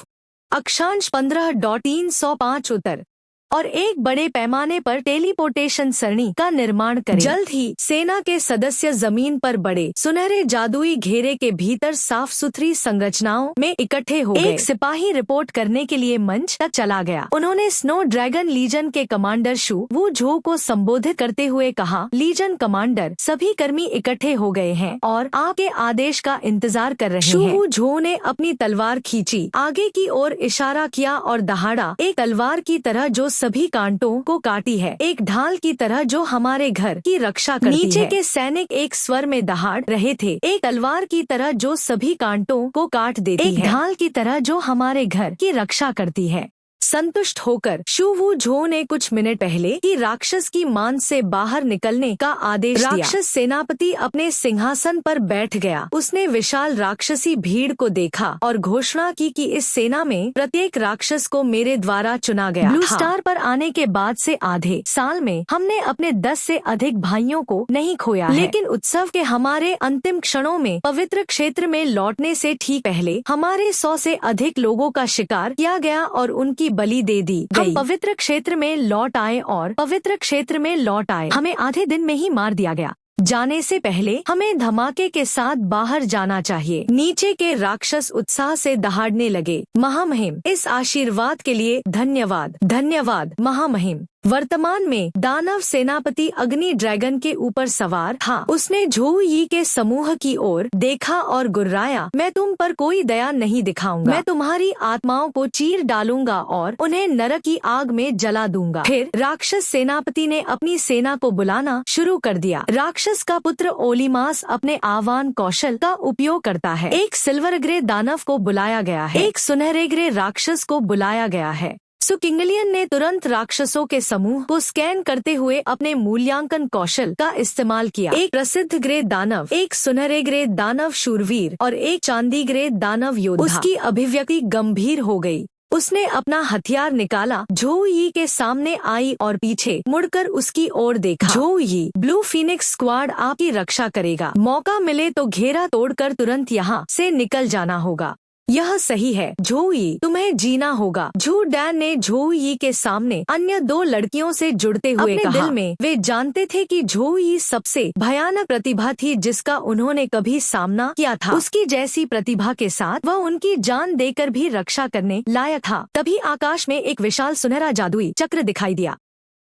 Speaker 1: अक्षांश 15.305 उत्तर। और एक बड़े पैमाने पर टेलीपोर्टेशन सरणी का निर्माण करें। जल्द ही सेना के सदस्य जमीन पर बड़े सुनहरे जादुई घेरे के भीतर साफ सुथरी संरचनाओं में इकट्ठे हो गए। एक सिपाही रिपोर्ट करने के लिए मंच तक चला गया। उन्होंने स्नो ड्रैगन लीजन के कमांडर शू वू झो को संबोधित करते हुए कहा, लीजन कमांडर, सभी कर्मी इकट्ठे हो गए हैं और आपके आदेश का इंतजार कर रहे हैं। शू वू झो ने अपनी तलवार खींची, आगे की ओर इशारा किया और दहाड़ा, एक तलवार की तरह जो सभी कांटों को काटी है, एक ढाल की तरह जो हमारे घर की रक्षा करती है। नीचे के सैनिक एक स्वर में दहाड़ रहे थे, एक तलवार की तरह जो सभी कांटों को काट देती है, एक ढाल की तरह जो हमारे घर की रक्षा करती है। संतुष्ट होकर शू वू झो ने कुछ मिनट पहले ही राक्षस की मान से बाहर निकलने का आदेश दिया। राक्षस सेनापति अपने सिंहासन पर बैठ गया। उसने विशाल राक्षसी भीड़ को देखा और घोषणा की कि इस सेना में प्रत्येक राक्षस को मेरे द्वारा चुना गया। ब्लू स्टार पर आने के बाद से आधे साल में हमने अपने 10 से अधिक भाइयों को नहीं खोया है। लेकिन उत्सव के हमारे अंतिम क्षणों में पवित्र क्षेत्र में लौटने से ठीक पहले हमारे 100 से अधिक लोगों का शिकार किया गया और उनकी बलि दे दी गई। हम पवित्र क्षेत्र में लौट आए और पवित्र क्षेत्र में लौट आए। हमें आधे दिन में ही मार दिया गया। जाने से पहले हमें धमाके के साथ बाहर जाना चाहिए। नीचे के राक्षस उत्साह से दहाड़ने लगे। महामहिम, इस आशीर्वाद के लिए धन्यवाद। धन्यवाद महामहिम। वर्तमान में दानव सेनापति अग्नि ड्रैगन के ऊपर सवार था। उसने झोउ यी के समूह की ओर देखा और गुर्राया, मैं तुम पर कोई दया नहीं दिखाऊंगा। मैं तुम्हारी आत्माओं को चीर डालूंगा और उन्हें नरक की आग में जला दूंगा। फिर राक्षस सेनापति ने अपनी सेना को बुलाना शुरू कर दिया। राक्षस का पुत्र ओलीमास अपने आह्वान कौशल का उपयोग करता है। एक सिल्वर ग्रे दानव को बुलाया गया है। एक सुनहरे ग्रे राक्षस को बुलाया गया है। सुकिंगलियन ने तुरंत राक्षसों के समूह को स्कैन करते हुए अपने मूल्यांकन कौशल का इस्तेमाल किया। एक प्रसिद्ध ग्रे दानव, एक सुनहरे ग्रे दानव शूरवीर और एक चांदी ग्रे दानव योद्धा। उसकी अभिव्यक्ति गंभीर हो गई। उसने अपना हथियार निकाला, झोउ यी के सामने आई और पीछे मुड़कर उसकी ओर देखा। झोउ यी, ब्लू फीनिक्स स्क्वाड आपकी रक्षा करेगा। मौका मिले तो घेरा तोड़कर तुरंत यहाँ से निकल जाना होगा। यह सही है झोउ यी, तुम्हें जीना होगा। झू डैन ने झोउ यी के सामने अन्य 2 लड़कियों से जुड़ते हुए कहा। दिल में वे जानते थे कि झोउ यी सबसे भयानक प्रतिभा थी जिसका उन्होंने कभी सामना किया था। उसकी जैसी प्रतिभा के साथ वह उनकी जान देकर भी रक्षा करने लायक था। तभी आकाश में एक विशाल सुनहरा जादुई चक्र दिखाई दिया।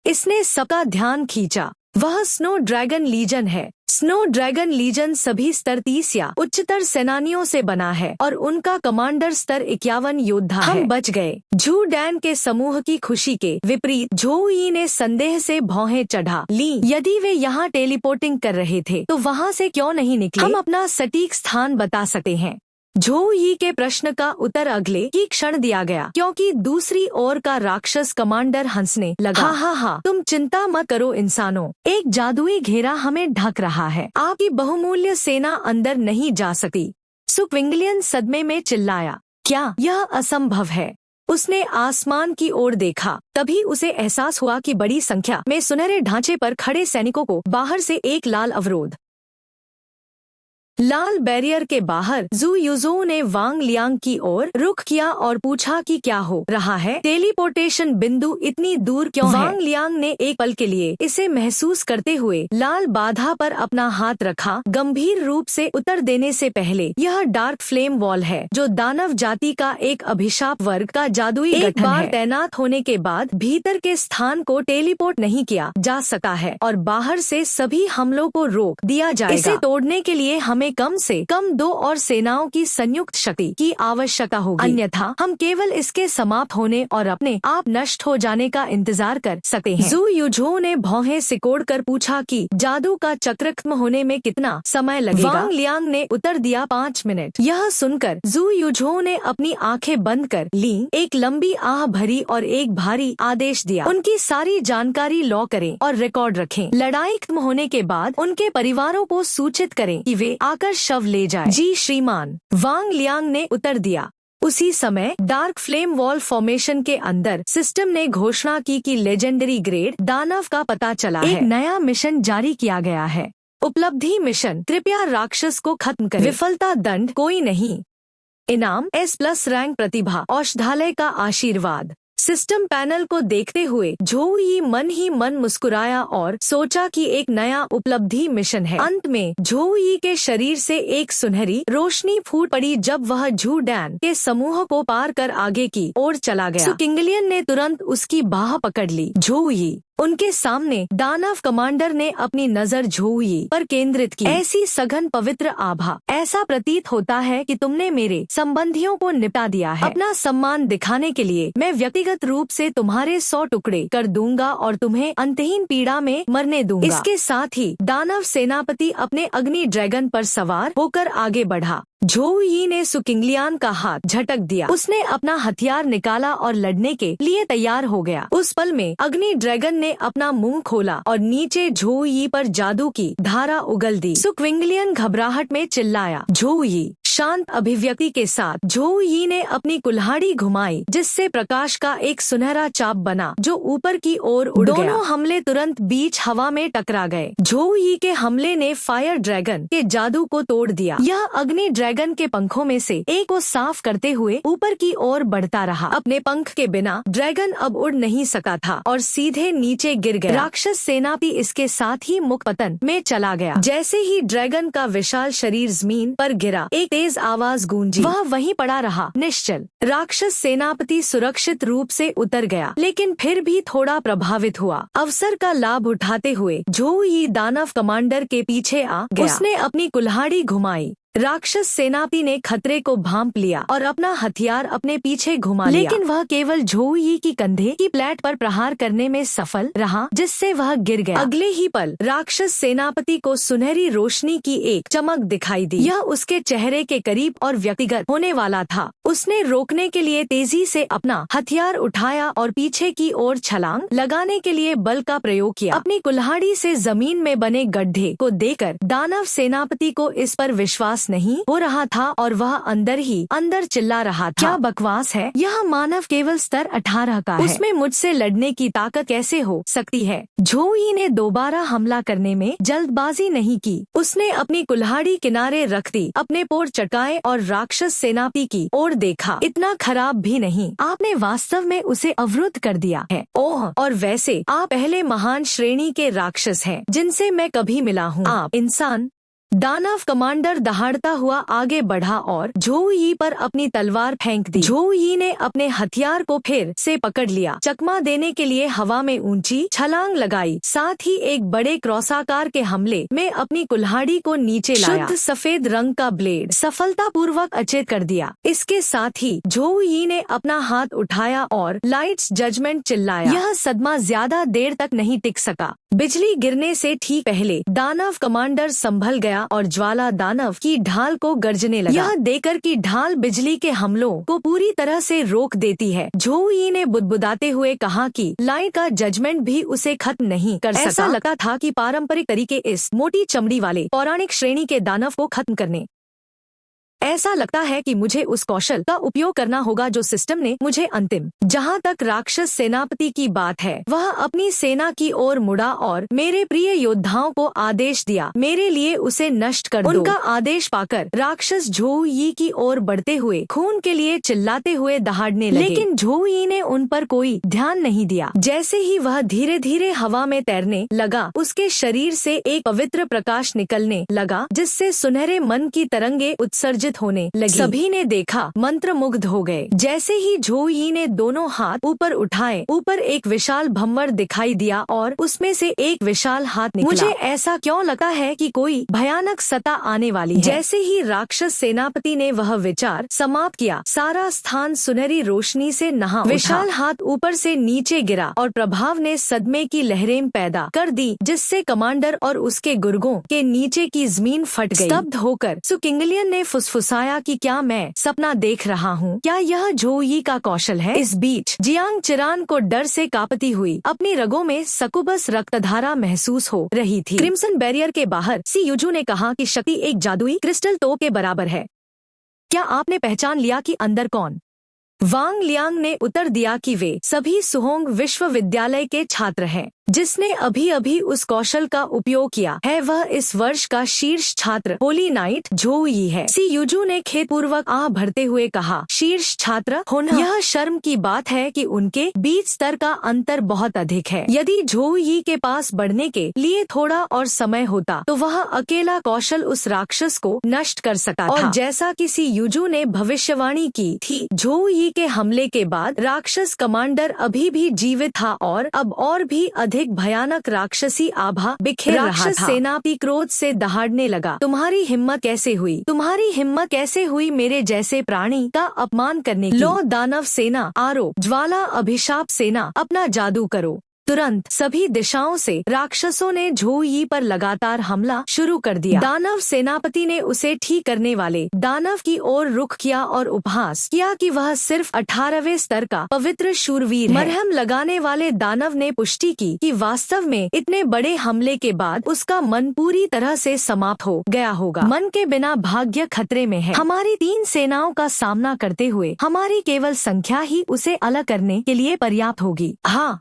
Speaker 1: इसने सबका ध्यान खींचा। वह स्नो ड्रैगन लीजन है। स्नो ड्रैगन लीजन सभी स्तर 30 या उच्चतर सेनानियों से बना है और उनका कमांडर स्तर 51 योद्धा है। हम बच गए। झू डैन के समूह की खुशी के विपरीत झोउ यी ने संदेह से भौहें चढ़ा ली। यदि वे यहाँ टेलीपोर्टिंग कर रहे थे तो वहाँ से क्यों नहीं निकले? हम अपना सटीक स्थान बता सकते हैं। झोउ यी के प्रश्न का उत्तर अगले ही क्षण दिया गया, क्योंकि दूसरी ओर का राक्षस कमांडर हंसने लगा। हा, तुम चिंता मत करो इंसानों, एक जादुई घेरा हमें ढक रहा है। आपकी बहुमूल्य सेना अंदर नहीं जा सकती। सुक्विंगलियन सदमे में चिल्लाया, क्या यह असंभव है? उसने आसमान की ओर देखा। तभी उसे एहसास हुआ कि बड़ी संख्या में सुनहरे ढांचे पर खड़े सैनिकों को बाहर से एक लाल बैरियर के बाहर जू युजो ने वांग लियांग की ओर रुख किया और पूछा कि क्या हो रहा है, टेलीपोर्टेशन बिंदु इतनी दूर क्यों है? वांग लियांग ने एक पल के लिए इसे महसूस करते हुए लाल बाधा पर अपना हाथ रखा। गंभीर रूप से उत्तर देने से पहले, यह डार्क फ्लेम वॉल है जो दानव जाति का एक अभिशाप वर्ग का जादुई गठन है। एक बार तैनात होने के बाद भीतर के स्थान को टेलीपोर्ट नहीं किया जा सकता है और बाहर से सभी हमलों को रोक दिया जाएगा। इसे तोड़ने के लिए हमें कम से कम 2 और सेनाओं की संयुक्त शक्ति की आवश्यकता होगी, अन्यथा हम केवल इसके समाप्त होने और अपने आप नष्ट हो जाने का इंतजार कर सकते हैं। जू युझो ने भौहें सिकोड़कर पूछा कि जादू का चक्र खत्म होने में कितना समय लगेगा? वांग लियांग ने उत्तर दिया 5 मिनट। यह सुनकर जू युझो ने अपनी आंखें बंद कर ली, एक लंबी आह भरी और एक भारी आदेश दिया। उनकी सारी जानकारी लॉ करें और रिकॉर्ड रखें। लड़ाई खत्म होने के बाद उनके परिवारों को सूचित करें कि वे आकर शव ले जाए। जी श्रीमान, वांग लियांग ने उत्तर दिया। उसी समय डार्क फ्लेम वॉल फॉर्मेशन के अंदर सिस्टम ने घोषणा की कि लेजेंडरी ग्रेड दानव का पता चला है। एक नया मिशन जारी किया गया है। उपलब्धि मिशन, कृपया राक्षस को खत्म करें। विफलता दंड कोई नहीं। इनाम S+ रैंक प्रतिभा औषधालय का आशीर्वाद। सिस्टम पैनल को देखते हुए झोऊ यी मन ही मन मुस्कुराया और सोचा कि एक नया उपलब्धि मिशन है। अंत में झोऊ यी के शरीर से एक सुनहरी रोशनी फूट पड़ी जब वह झू डैन के समूह को पार कर आगे की ओर चला गया। सु किंगलियन ने तुरंत उसकी बाह पकड़ ली। झोऊ यी, उनके सामने दानव कमांडर ने अपनी नजर झोऊ यी पर केंद्रित की। ऐसी सघन पवित्र आभा, ऐसा प्रतीत होता है कि तुमने मेरे संबंधियों को निपटा दिया है। अपना सम्मान दिखाने के लिए मैं व्यक्तिगत रूप से तुम्हारे 100 टुकड़े कर दूंगा और तुम्हें अंतहीन पीड़ा में मरने दूंगा। इसके साथ ही दानव सेनापति अपने अग्नि ड्रैगन पर सवार होकर आगे बढ़ा। झोऊ यी ने सु किंगलियान का हाथ झटक दिया। उसने अपना हथियार निकाला और लड़ने के लिए तैयार हो गया। उस पल में अग्नि ड्रैगन ने अपना मुंह खोला और नीचे झोऊ यी पर जादू की धारा उगल दी। सु किंगलियन घबराहट में चिल्लाया। झोऊ यी, शांत अभिव्यक्ति के साथ झोऊ यी ने अपनी कुल्हाड़ी घुमाई जिससे प्रकाश का एक सुनहरा चाप बना जो ऊपर की ओर उड़ गया। दोनों हमले तुरंत बीच हवा में टकरा गए। झोऊ यी के हमले ने फायर ड्रैगन के जादू को तोड़ दिया। यह अग्नि ड्रैगन के पंखों में से एक को साफ करते हुए ऊपर की ओर बढ़ता रहा। अपने पंख के बिना ड्रैगन अब उड़ नहीं सका था और सीधे नीचे गिर गया। राक्षस सेनापति इसके साथ ही मुख पतन में चला गया। जैसे ही ड्रैगन का विशाल शरीर जमीन पर गिरा, एक तेज आवाज गूंजी। वह वहीं पड़ा रहा, निश्चल। राक्षस सेनापति सुरक्षित रूप से उतर गया, लेकिन फिर भी थोड़ा प्रभावित हुआ। अवसर का लाभ उठाते हुए झोऊ यी दानव कमांडर के पीछे आ गया। उसने अपनी कुल्हाड़ी घुमाई। राक्षस सेनापति ने खतरे को भांप लिया और अपना हथियार अपने पीछे घुमा लिया, लेकिन वह केवल झोऊ यी की कंधे की प्लेट पर प्रहार करने में सफल रहा, जिससे वह गिर गया। अगले ही पल राक्षस सेनापति को सुनहरी रोशनी की एक चमक दिखाई दी। यह उसके चेहरे के करीब और व्यक्तिगत होने वाला था। उसने रोकने के लिए तेजी से अपना हथियार उठाया और पीछे की ओर छलांग लगाने के लिए बल का प्रयोग किया। अपनी कुल्हाड़ी से जमीन में बने गड्ढे को देखकर दानव सेनापति को इस पर विश्वास नहीं हो रहा था और वह अंदर ही अंदर चिल्ला रहा था, क्या बकवास है? यह मानव केवल स्तर 18 का है। उसमें मुझसे लड़ने की ताकत कैसे हो सकती है? झोऊ यी ने दोबारा हमला करने में जल्दबाजी नहीं की। उसने अपनी कुल्हाड़ी किनारे रख दी, अपने पोर चटकाए और राक्षस सेनापति की ओर देखा। इतना खराब भी नहीं, आपने वास्तव में उसे अवरुद्ध कर दिया है। ओह, और वैसे आप पहले महान श्रेणी के राक्षस हैं जिनसे मैं कभी मिला हूँ। आप इंसान। दानव कमांडर दहाड़ता हुआ आगे बढ़ा और झोऊ यी पर अपनी तलवार फेंक दी। झोऊ यी ने अपने हथियार को फिर से पकड़ लिया, चकमा देने के लिए हवा में ऊंची छलांग लगाई, साथ ही एक बड़े क्रॉसाकार के हमले में अपनी कुल्हाड़ी को नीचे लाया। शुद्ध सफेद रंग का ब्लेड सफलतापूर्वक अचेत कर दिया। इसके साथ ही झोऊ यी ने अपना हाथ उठाया और लाइट्स जजमेंट चिल्लाया। यह सदमा ज्यादा देर तक नहीं टिक सका। बिजली गिरने से ठीक पहले दानव कमांडर संभल गया और ज्वाला दानव की ढाल को गरजने लगा। यह देखकर कि ढाल बिजली के हमलों को पूरी तरह से रोक देती है, झोऊ यी ने बुदबुदाते हुए कहा कि लाइट का जजमेंट भी उसे खत्म नहीं कर सका। ऐसा लगता था कि पारंपरिक तरीके इस मोटी चमड़ी वाले पौराणिक श्रेणी के दानव को खत्म करने ऐसा लगता है कि मुझे उस कौशल का उपयोग करना होगा जो सिस्टम ने मुझे अंतिम। जहाँ तक राक्षस सेनापति की बात है, वह अपनी सेना की ओर मुड़ा और मेरे प्रिय योद्धाओं को आदेश दिया, मेरे लिए उसे नष्ट कर दो। उनका आदेश पाकर राक्षस झोउ यी की ओर बढ़ते हुए खून के लिए चिल्लाते हुए दहाड़ने लगे, लेकिन झोउ यी ने उन पर कोई ध्यान नहीं दिया। जैसे ही वह धीरे धीरे हवा में तैरने लगा, उसके शरीर से एक पवित्र प्रकाश निकलने लगा, जिससे सुनहरे मन की तरंगे उत्सर्जित होने लगी। सभी ने देखा, मंत्रमुग्ध हो गए। जैसे ही झोउ यी ने दोनों हाथ ऊपर उठाए, ऊपर एक विशाल भंवर दिखाई दिया और उसमें से एक विशाल हाथ निकला। मुझे ऐसा क्यों लगता है कि कोई भयानक सत्ता आने वाली है। जैसे ही राक्षस सेनापति ने वह विचार समाप्त किया, सारा स्थान सुनहरी रोशनी से नहा उठा। विशाल हाथ ऊपर से नीचे गिरा और प्रभाव ने सदमे की लहरें पैदा कर दी, जिससे कमांडर और उसके गुर्गों के नीचे की जमीन फट गई। स्तब्ध होकर सु किंगलियन ने फुसफुसाया कि क्या मैं सपना देख रहा हूँ? क्या यह झोउ यी का कौशल है? इस बीच जियांग चिरान को डर से कांपती हुई अपनी रगों में सकुबस रक्तधारा महसूस हो रही थी। क्रिम्सन बैरियर के बाहर सी युजू ने कहा कि शक्ति एक जादुई क्रिस्टल तोप के बराबर है। क्या आपने पहचान लिया कि अंदर कौन? वांग लियांग ने उत्तर दिया कि वे सभी सुहोंग विश्वविद्यालय के छात्र हैं। जिसने अभी अभी उस कौशल का उपयोग किया है, वह इस वर्ष का शीर्ष छात्र होली नाइट झोउ यी है। सी युजू ने खेदपूर्वक आह भरते हुए कहा, शीर्ष छात्र होना? यह शर्म की बात है कि उनके बीच स्तर का अंतर बहुत अधिक है। यदि झोउ यी के पास बढ़ने के लिए थोड़ा और समय होता, तो वह अकेला कौशल उस राक्षस को नष्ट कर सकता था। और जैसा कि सी युजू ने भविष्यवाणी की थी, झोउ यी के हमले के बाद राक्षस कमांडर अभी भी जीवित था और अब और भी अधिक भयानक राक्षसी आभा बिखेर रहा था। राक्षस सेनापति क्रोध से दहाड़ने लगा, तुम्हारी हिम्मत कैसे हुई? तुम्हारी हिम्मत कैसे हुई मेरे जैसे प्राणी का अपमान करने की? लो दानव सेना, आरो ज्वाला अभिशाप सेना, अपना जादू करो। तुरंत सभी दिशाओं से राक्षसों ने झोउ यी पर लगातार हमला शुरू कर दिया। दानव सेनापति ने उसे ठीक करने वाले दानव की ओर रुख किया और उपहास किया कि वह सिर्फ 18वें स्तर का पवित्र शूरवीर है। मरहम लगाने वाले दानव ने पुष्टि की कि वास्तव में इतने बड़े हमले के बाद उसका मन पूरी तरह से समाप्त हो गया होगा। मन के बिना भाग्य खतरे में है। हमारी 3 सेनाओं का सामना करते हुए हमारी केवल संख्या ही उसे अलग करने के लिए पर्याप्त होगी। हाँ,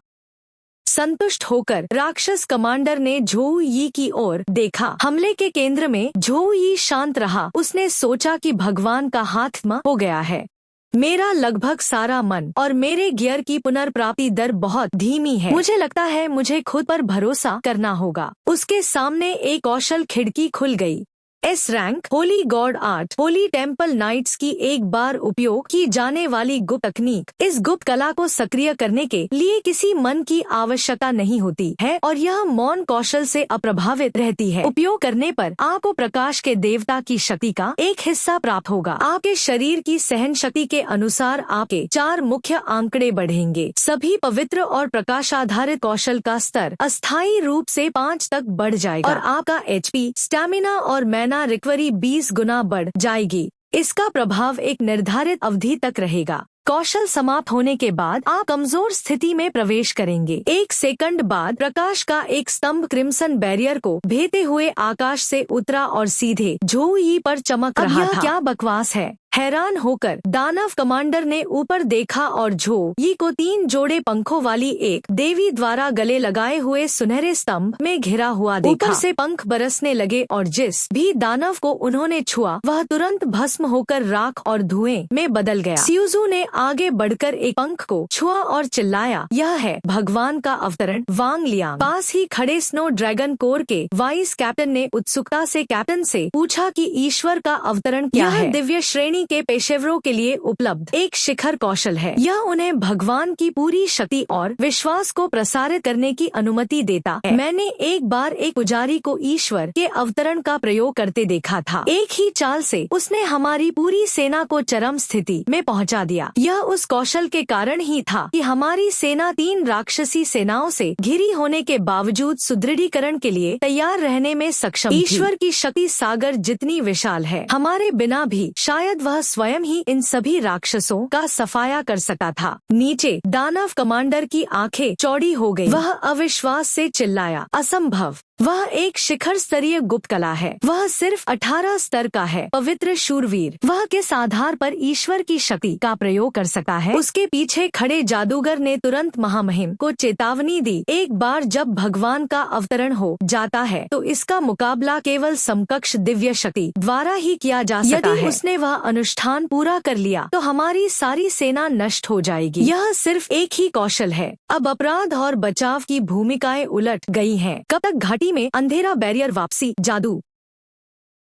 Speaker 1: संतुष्ट होकर राक्षस कमांडर ने झोउ यी की ओर देखा। हमले के केंद्र में झोउ यी शांत रहा। उसने सोचा कि भगवान का हाथ हो गया है। मेरा लगभग सारा मन और मेरे गियर की पुनर्प्राप्ति दर बहुत धीमी है। मुझे लगता है मुझे खुद पर भरोसा करना होगा। उसके सामने एक कौशल खिड़की खुल गई। S rank holy god art, holy temple knights की एक बार उपयोग की जाने वाली गुप्त तकनीक। इस गुप्त कला को सक्रिय करने के लिए किसी मन की आवश्यकता नहीं होती है और यह मौन कौशल से अप्रभावित रहती है। उपयोग करने पर आपको प्रकाश के देवता की शक्ति का एक हिस्सा प्राप्त होगा। आपके शरीर की सहन शक्ति के अनुसार आपके 4 मुख्य आंकड़े बढ़ेंगे। सभी पवित्र और प्रकाशाधारित कौशल का स्तर अस्थायी रूप से 5 तक बढ़ जाएगा और आपका HP, स्टैमिना और मैना रिकवरी 20 गुना बढ़ जाएगी। इसका प्रभाव एक निर्धारित अवधि तक रहेगा। कौशल समाप्त होने के बाद आप कमजोर स्थिति में प्रवेश करेंगे। 1 सेकंड बाद प्रकाश का एक स्तंभ क्रिम्सन बैरियर को भेदते हुए आकाश से उतरा और सीधे झोउ यी पर चमक रहा था। क्या बकवास है? हैरान होकर दानव कमांडर ने ऊपर देखा और झोउ यी को 3 जोड़े पंखों वाली एक देवी द्वारा गले लगाए हुए सुनहरे स्तंभ में घिरा हुआ देखा। ऊपर से पंख बरसने लगे और जिस भी दानव को उन्होंने छुआ वह तुरंत भस्म होकर राख और धुएं में बदल गया। सियुजू ने आगे बढ़कर एक पंख को छुआ और चिल्लाया, यह है भगवान का अवतरण। वांग लियांग पास ही खड़े स्नो ड्रैगन कोर के वाइस कैप्टन ने उत्सुकता से कैप्टन से पूछा कि ईश्वर का अवतरण क्या है? दिव्य श्रेणी के पेशेवरों के लिए उपलब्ध एक शिखर कौशल है। यह उन्हें भगवान की पूरी शक्ति और विश्वास को प्रसारित करने की अनुमति देता है। मैंने एक बार एक पुजारी को ईश्वर के अवतरण का प्रयोग करते देखा था। एक ही चाल से उसने हमारी पूरी सेना को चरम स्थिति में पहुंचा दिया। यह उस कौशल के कारण ही था कि हमारी सेना 3 राक्षसी सेनाओं से घिरी होने के बावजूद सुदृढ़ीकरण के लिए तैयार रहने में सक्षम थी। ईश्वर की शक्ति सागर जितनी विशाल है, हमारे बिना भी शायद वह स्वयं ही इन सभी राक्षसों का सफाया कर सकता था। नीचे दानव कमांडर की आंखें चौड़ी हो गईं। वह अविश्वास से चिल्लाया, असंभव। वह एक शिखर स्तरीय गुप्त कला है। वह सिर्फ 18 स्तर का है। पवित्र शूरवीर, वह किस आधार पर ईश्वर की शक्ति का प्रयोग कर सकता है? उसके पीछे खड़े जादूगर ने तुरंत महामहिम को चेतावनी दी, एक बार जब भगवान का अवतरण हो जाता है तो इसका मुकाबला केवल समकक्ष दिव्य शक्ति द्वारा ही किया जा सकता है। यदि उसने वह अनुष्ठान पूरा कर लिया तो हमारी सारी सेना नष्ट हो जाएगी। यह सिर्फ एक ही कौशल है। अब अपराध और बचाव की भूमिकाएं उलट गई हैं। कब तक घाटी में अंधेरा बैरियर वापसी जादू।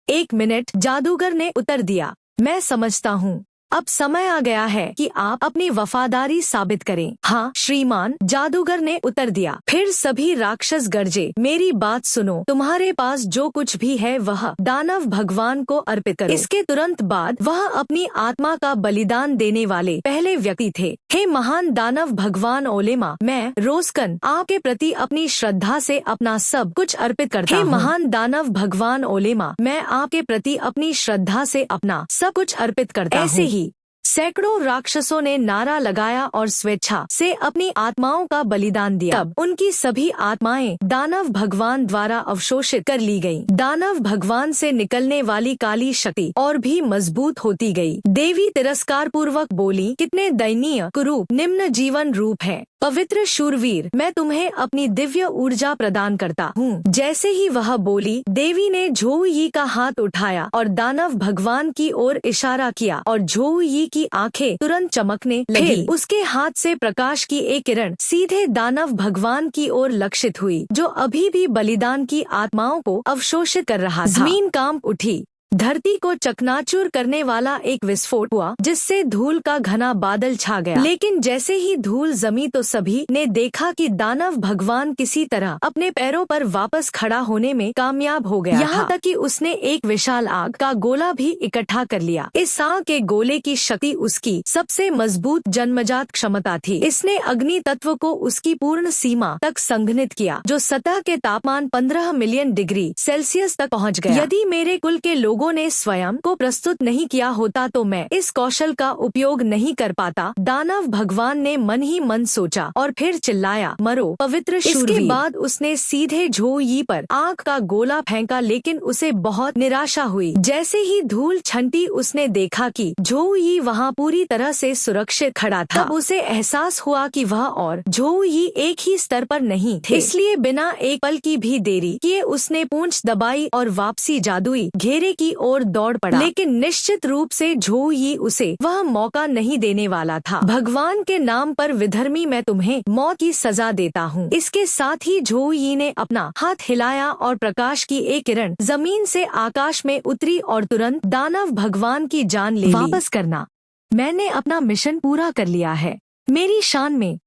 Speaker 1: 1 मिनट, जादूगर ने उत्तर दिया। मैं समझता हूँ। अब समय आ गया है कि आप अपनी वफादारी साबित करें। हाँ श्रीमान, जादूगर ने उत्तर दिया। फिर सभी राक्षस गरजे, मेरी बात सुनो, तुम्हारे पास जो कुछ भी है वह दानव भगवान को अर्पित करो। इसके तुरंत बाद वह अपनी आत्मा का बलिदान देने वाले पहले व्यक्ति थे। हे महान दानव भगवान ओलेमा, मैं रोस्कन आपके प्रति अपनी श्रद्धा से अपना सब कुछ अर्पित करता हूँ। हे महान दानव भगवान ओलेमा, मैं आपके प्रति अपनी श्रद्धा से अपना सब कुछ अर्पित करता हूँ। ऐसे ही सैकड़ों राक्षसों ने नारा लगाया और स्वेच्छा से अपनी आत्माओं का बलिदान दिया। तब उनकी सभी आत्माएं दानव भगवान द्वारा अवशोषित कर ली गईं। दानव भगवान से निकलने वाली काली शक्ति और भी मजबूत होती गई। देवी तिरस्कार पूर्वक बोली, कितने दयनीय कुरूप निम्न जीवन रूप है। पवित्र शूरवीर, मैं तुम्हें अपनी दिव्य ऊर्जा प्रदान करता हूँ। जैसे ही वह बोली, देवी ने झोउई का हाथ उठाया और दानव भगवान की ओर इशारा किया और झोउई की आंखें तुरंत चमकने लगी। उसके हाथ से प्रकाश की एक किरण सीधे दानव भगवान की ओर लक्षित हुई, जो अभी भी बलिदान की आत्माओं को अवशोषित कर रहा था। जमीन कांप उठी। धरती को चकनाचूर करने वाला एक विस्फोट हुआ, जिससे धूल का घना बादल छा गया। लेकिन जैसे ही धूल जमी तो सभी ने देखा कि दानव भगवान किसी तरह अपने पैरों पर वापस खड़ा होने में कामयाब हो गया। यहाँ तक कि उसने एक विशाल आग का गोला भी इकट्ठा कर लिया। इस आग के गोले की शक्ति उसकी सबसे मजबूत जन्मजात क्षमता थी। इसने अग्नि तत्व को उसकी पूर्ण सीमा तक संघनित किया, जो सतह के तापमान 15 मिलियन डिग्री सेल्सियस तक पहुँच गया। यदि मेरे कुल के लोगों ने स्वयं को प्रस्तुत नहीं किया होता तो मैं इस कौशल का उपयोग नहीं कर पाता। दानव भगवान ने मन ही मन सोचा और फिर चिल्लाया, मरो पवित्र शूरवीर। इसके बाद उसने सीधे झोउई पर आग का गोला फेंका, लेकिन उसे बहुत निराशा हुई। जैसे ही धूल छंटी उसने देखा कि झोउई वहाँ पूरी तरह से सुरक्षित खड़ा था। तब उसे एहसास हुआ कि वह और झोउई एक ही स्तर पर नहीं थे। इसलिए बिना एक पल की भी देरी किए उसने पूंछ दबाई और वापसी जादुई घेरे की ओर दौड़ पड़ा। लेकिन निश्चित रूप से झोउई उसे वह मौका नहीं देने वाला था। भगवान के नाम पर विधर्मी, मैं तुम्हें मौत की सजा देता हूँ। इसके साथ ही झोउई ने अपना हाथ हिलाया और प्रकाश की एक किरण जमीन से आकाश में उतरी और तुरंत दानव भगवान की जान ले ली। वापस करना, मैंने अपना मिशन पूरा कर लिया है। मेरी शान में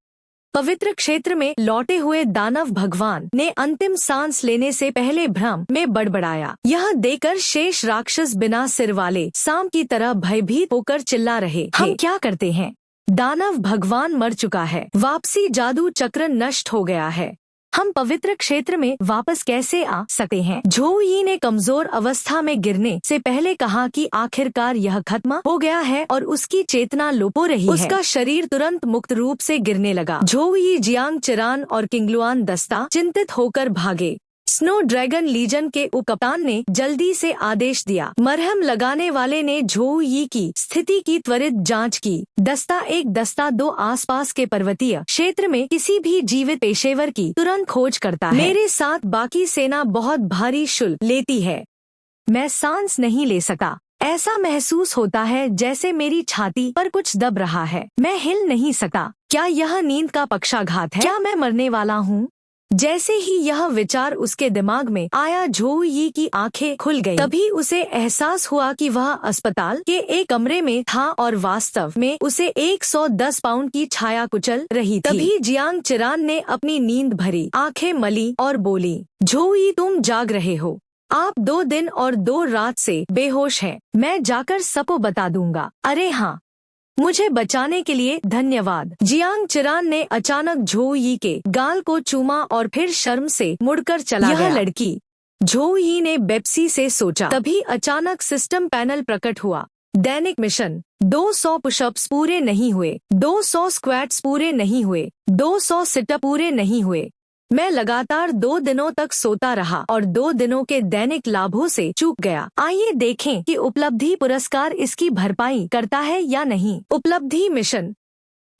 Speaker 1: पवित्र क्षेत्र में लौटे हुए दानव भगवान ने अंतिम सांस लेने से पहले भ्रम में बड़बड़ाया। यह देखकर शेष राक्षस बिना सिर वाले सांप की तरह भयभीत होकर चिल्ला रहे, हम क्या करते हैं? दानव भगवान मर चुका है। वापसी जादू चक्र नष्ट हो गया है। हम पवित्र क्षेत्र में वापस कैसे आ सकते हैं? झोउई ने कमजोर अवस्था में गिरने से पहले कहा कि आखिरकार यह खत्म हो गया है और उसकी चेतना लुप्त हो रही है। उसका शरीर तुरंत मुक्त रूप से गिरने लगा। झोउई, जियांग चिरान और किंगलुआन दस्ता चिंतित होकर भागे। स्नो ड्रैगन लीजन के उपकप्तान ने जल्दी से आदेश दिया। मरहम लगाने वाले ने झोउई की स्थिति की त्वरित जांच की। दस्ता 1, दस्ता 2 आसपास के पर्वतीय क्षेत्र में किसी भी जीवित पेशेवर की तुरंत खोज करता है। मेरे साथ बाकी सेना बहुत भारी शुल्क लेती है। मैं सांस नहीं ले सकता। ऐसा महसूस होता है जैसे मेरी छाती पर कुछ दब रहा है। मैं हिल नहीं सकता। क्या यह नींद का पक्षाघात है? क्या मैं मरने वाला हूँ? जैसे ही यह विचार उसके दिमाग में आया, झोउई की आंखें खुल गईं। तभी उसे एहसास हुआ कि वह अस्पताल के एक कमरे में था और वास्तव में उसे 110 पाउंड की छाया कुचल रही थी। तभी जियांग चिरान ने अपनी नींद भरी आंखें मली और बोली, झोउई तुम जाग रहे हो। आप 2 दिन और 2 रात से बेहोश हैं। मैं जाकर सबको बता दूंगा। अरे हाँ, मुझे बचाने के लिए धन्यवाद। जियांग चिरान ने अचानक झोउई के गाल को चूमा और फिर शर्म से मुड़कर चला गया। यह लड़की, झोउई ने बेप्सी से सोचा। तभी अचानक सिस्टम पैनल प्रकट हुआ। दैनिक मिशन, 200 पुशअप्स पूरे नहीं हुए, 200 स्क्वैट्स पूरे नहीं हुए, 200 सिटअप पूरे नहीं हुए, मैं लगातार 2 दिनों तक सोता रहा और 2 दिनों के दैनिक लाभों से चूक गया। आइए देखें कि उपलब्धि पुरस्कार इसकी भरपाई करता है या नहीं। उपलब्धि मिशन।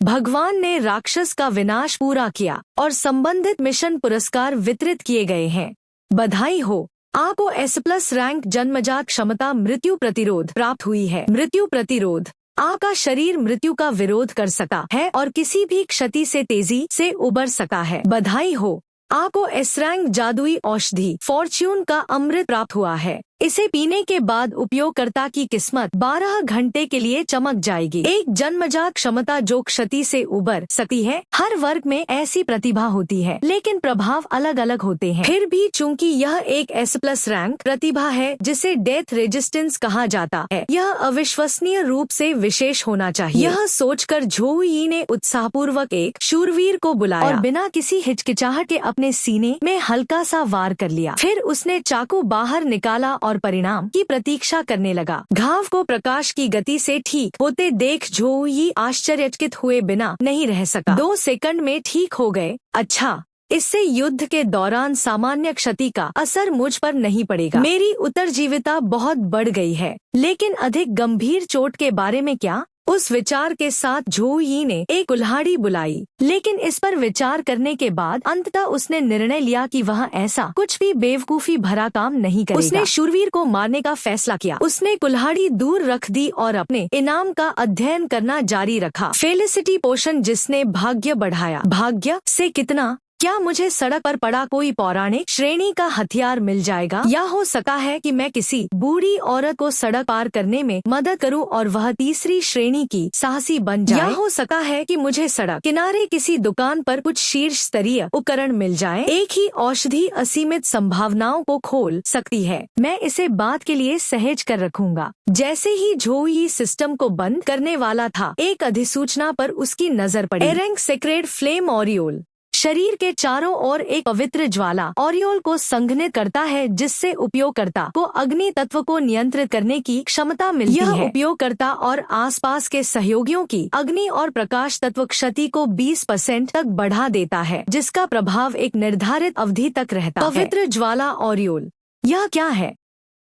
Speaker 1: भगवान ने राक्षस का विनाश पूरा किया और संबंधित मिशन पुरस्कार वितरित किए गए हैं। बधाई हो, आपको S+ रैंक जन्मजात क्षमता मृत्यु प्रतिरोध प्राप्त हुई है। मृत्यु प्रतिरोध। आपका शरीर मृत्यु का विरोध कर सकता है और किसी भी क्षति से तेजी से उबर सकता है। बधाई हो, आपको S रैंक जादुई औषधि फॉर्च्यून का अमृत प्राप्त हुआ है। इसे पीने के बाद उपयोगकर्ता की किस्मत 12 घंटे के लिए चमक जाएगी। एक जन्मजात क्षमता जो क्षति से उबर सकती है। हर वर्ग में ऐसी प्रतिभा होती है, लेकिन प्रभाव अलग अलग होते हैं। फिर भी चूंकि यह एक S+ रैंक प्रतिभा है जिसे डेथ रेजिस्टेंस कहा जाता है, यह अविश्वसनीय रूप से विशेष होना चाहिए। यह सोचकर झोउ यी ने उत्साहपूर्वक एक शूरवीर को बुलाया और बिना किसी हिचकिचाहट के अपने सीने में हल्का सा वार कर लिया। फिर उसने चाकू बाहर निकाला और परिणाम की प्रतीक्षा करने लगा। घाव को प्रकाश की गति से ठीक होते देख झोउ यी आश्चर्यचकित हुए बिना नहीं रह सका। 2 सेकंड में ठीक हो गए। अच्छा, इससे युद्ध के दौरान सामान्य क्षति का असर मुझ पर नहीं पड़ेगा। मेरी उत्तरजीविता बहुत बढ़ गई है, लेकिन अधिक गंभीर चोट के बारे में क्या? उस विचार के साथ झोउ यी ने एक कुल्हाड़ी बुलाई, लेकिन इस पर विचार करने के बाद अंततः उसने निर्णय लिया कि वह ऐसा कुछ भी बेवकूफी भरा काम नहीं करेगा। उसने शूरवीर को मारने का फैसला किया। उसने कुल्हाड़ी दूर रख दी और अपने इनाम का अध्ययन करना जारी रखा। फेलिसिटी पोशन जिसने भाग्य बढ़ाया। भाग्य से कितना? क्या मुझे सड़क पर पड़ा कोई पौराणिक श्रेणी का हथियार मिल जाएगा? या हो सकता है कि मैं किसी बूढ़ी औरत को सड़क पार करने में मदद करूं और वह तीसरी श्रेणी की साहसी बन जाए। या हो सकता है कि मुझे सड़क किनारे किसी दुकान पर कुछ शीर्ष स्तरीय उपकरण मिल जाए। एक ही औषधि असीमित संभावनाओं को खोल सकती है। मैं इसे बात के लिए सहेज कर रखूंगा। जैसे ही झोउ यी सिस्टम को बंद करने वाला था, एक अधिसूचना पर उसकी नजर पड़ी। एरेंक सेक्रेड फ्लेम ऑरियोल शरीर के चारों ओर एक पवित्र ज्वाला ऑरियोल को संघनित करता है, जिससे उपयोगकर्ता को अग्नि तत्व को नियंत्रित करने की क्षमता मिलती है। यह उपयोगकर्ता और आसपास के सहयोगियों की अग्नि और प्रकाश तत्व क्षति को 20% तक बढ़ा देता है, जिसका प्रभाव एक निर्धारित अवधि तक रहता है। पवित्र ज्वाला ऑरियोल, यह क्या है?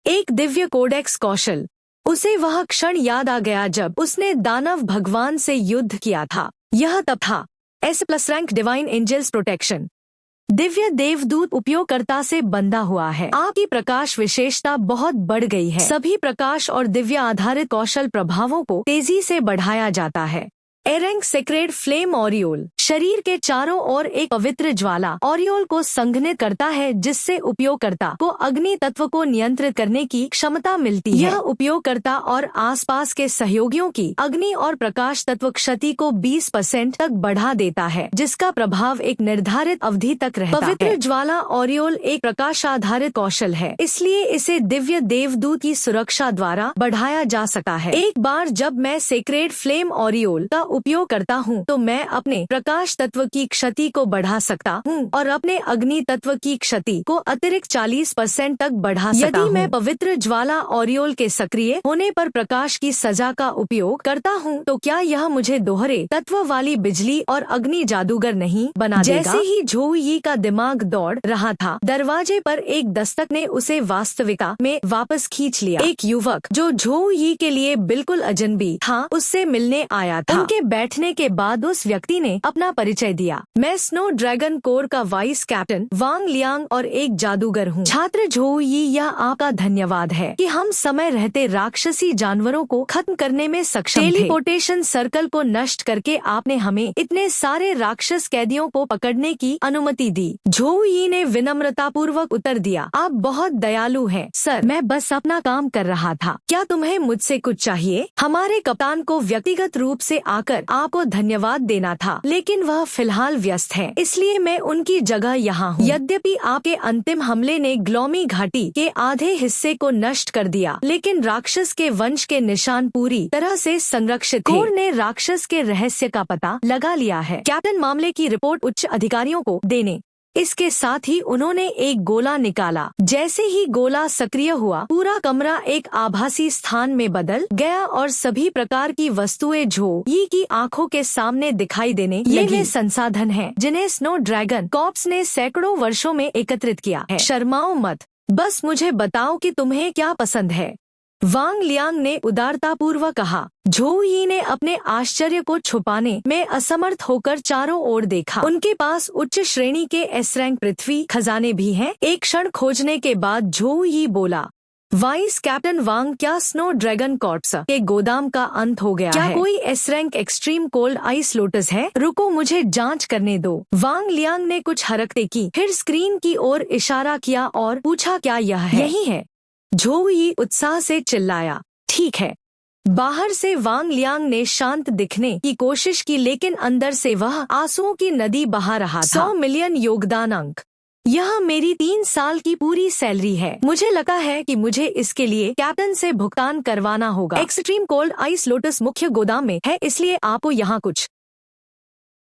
Speaker 1: एक दिव्य कोडेक्स कौशल। उसे वह क्षण याद आ गया जब उसने दानव भगवान से युद्ध किया था। यह तब था। S+ rank divine angels protection. दिव्य देवदूत उपयोगकर्ता से बंधा हुआ है। आपकी प्रकाश विशेषता बहुत बढ़ गई है। सभी प्रकाश और दिव्य आधारित कौशल प्रभावों को तेजी से बढ़ाया जाता है। एरेंक सेक्रेड फ्लेम ऑरियोल शरीर के चारों ओर एक पवित्र ज्वाला ऑरियोल को संघनित करता है, जिससे उपयोगकर्ता को अग्नि तत्व को नियंत्रित करने की क्षमता मिलती है। यह उपयोगकर्ता और आसपास के सहयोगियों की अग्नि और प्रकाश तत्व क्षति को 20% तक बढ़ा देता है, जिसका प्रभाव एक निर्धारित अवधि तक रहता है। पवित्र ज्वाला ऑरियोल एक प्रकाश आधारित कौशल है, इसलिए इसे दिव्य देवदूत की सुरक्षा द्वारा बढ़ाया जा सकता है। एक बार जब मैं सेक्रेड फ्लेम ऑरियोल का उपयोग करता हूँ, तो मैं अपने प्रकाश तत्व की क्षति को बढ़ा सकता हूँ और अपने अग्नि तत्व की क्षति को अतिरिक्त 40% तक बढ़ा सकता हूँ। यदि मैं पवित्र ज्वाला ऑरियोल के सक्रिय होने पर प्रकाश की सजा का उपयोग करता हूँ, तो क्या यह मुझे दोहरे तत्व वाली बिजली और अग्नि जादूगर नहीं बना देगा? जैसे ही झोउ यी का दिमाग दौड़ रहा था, दरवाजे पर एक दस्तक ने उसे वास्तविकता में वापस खींच लिया। एक युवक जो झोउ यी के लिए बिल्कुल अजनबी था, उससे मिलने आया था। उनके बैठने के बाद उस व्यक्ति ने अपना परिचय दिया। मैं स्नो ड्रैगन कोर का वाइस कैप्टन वांग लियांग और एक जादूगर हूँ। छात्र झोउ यी, यह आपका धन्यवाद है कि हम समय रहते राक्षसी जानवरों को खत्म करने में सक्षम थे। टेलीपोर्टेशन सर्कल को नष्ट करके आपने हमें इतने सारे राक्षस कैदियों को पकड़ने की अनुमति दी। झोउ यी ने विनम्रतापूर्वक उत्तर दिया, आप बहुत दयालु हैं सर, मैं बस अपना काम कर रहा था। क्या तुम्हें मुझसे कुछ चाहिए? हमारे कप्तान को व्यक्तिगत रूप से आकर आपको धन्यवाद देना था, लेकिन वह फिलहाल व्यस्त है, इसलिए मैं उनकी जगह यहाँ हूँ। यद्यपि आपके अंतिम हमले ने ग्लोमी घाटी के आधे हिस्से को नष्ट कर दिया, लेकिन राक्षस के वंश के निशान पूरी तरह से संरक्षित थे। कोर ने राक्षस के रहस्य का पता लगा लिया है। कैप्टन मामले की रिपोर्ट उच्च अधिकारियों को देने इसके साथ ही उन्होंने एक गोला निकाला। जैसे ही गोला सक्रिय हुआ, पूरा कमरा एक आभासी स्थान में बदल गया और सभी प्रकार की वस्तुएं झो यी की आंखों के सामने दिखाई देने लगी। ये संसाधन हैं जिन्हें स्नो ड्रैगन कॉर्प्स ने सैकड़ों वर्षों में एकत्रित किया है। शर्माओ मत, बस मुझे बताओ कि तुम्हें क्या पसंद है। वांग लियांग ने उदारतापूर्वक कहा। झो यी ने अपने आश्चर्य को छुपाने में असमर्थ होकर चारों ओर देखा। उनके पास उच्च श्रेणी के एस रैंक पृथ्वी खजाने भी हैं। एक क्षण खोजने के बाद झो यी बोला, वाइस कैप्टन वांग, क्या स्नो ड्रैगन कॉर्प्स के गोदाम का अंत हो गया है? क्या कोई S rank extreme cold ice lotus है? रुको, मुझे जांच करने दो। वांग लियांग ने कुछ हरकतें की, फिर स्क्रीन की ओर इशारा किया और पूछा, क्या यह है? यही है, झो यी उत्साह से चिल्लाया। ठीक है। बाहर से वांग लियांग ने शांत दिखने की कोशिश की, लेकिन अंदर से वह आंसुओं की नदी बहा रहा था। 100 मिलियन योगदान अंक, यह मेरी 3 साल की पूरी सैलरी है। मुझे लगा है कि मुझे इसके लिए कैप्टन से भुगतान करवाना होगा। एक्सट्रीम कोल्ड आइस लोटस मुख्य गोदाम में है, इसलिए आपको यहाँ कुछ।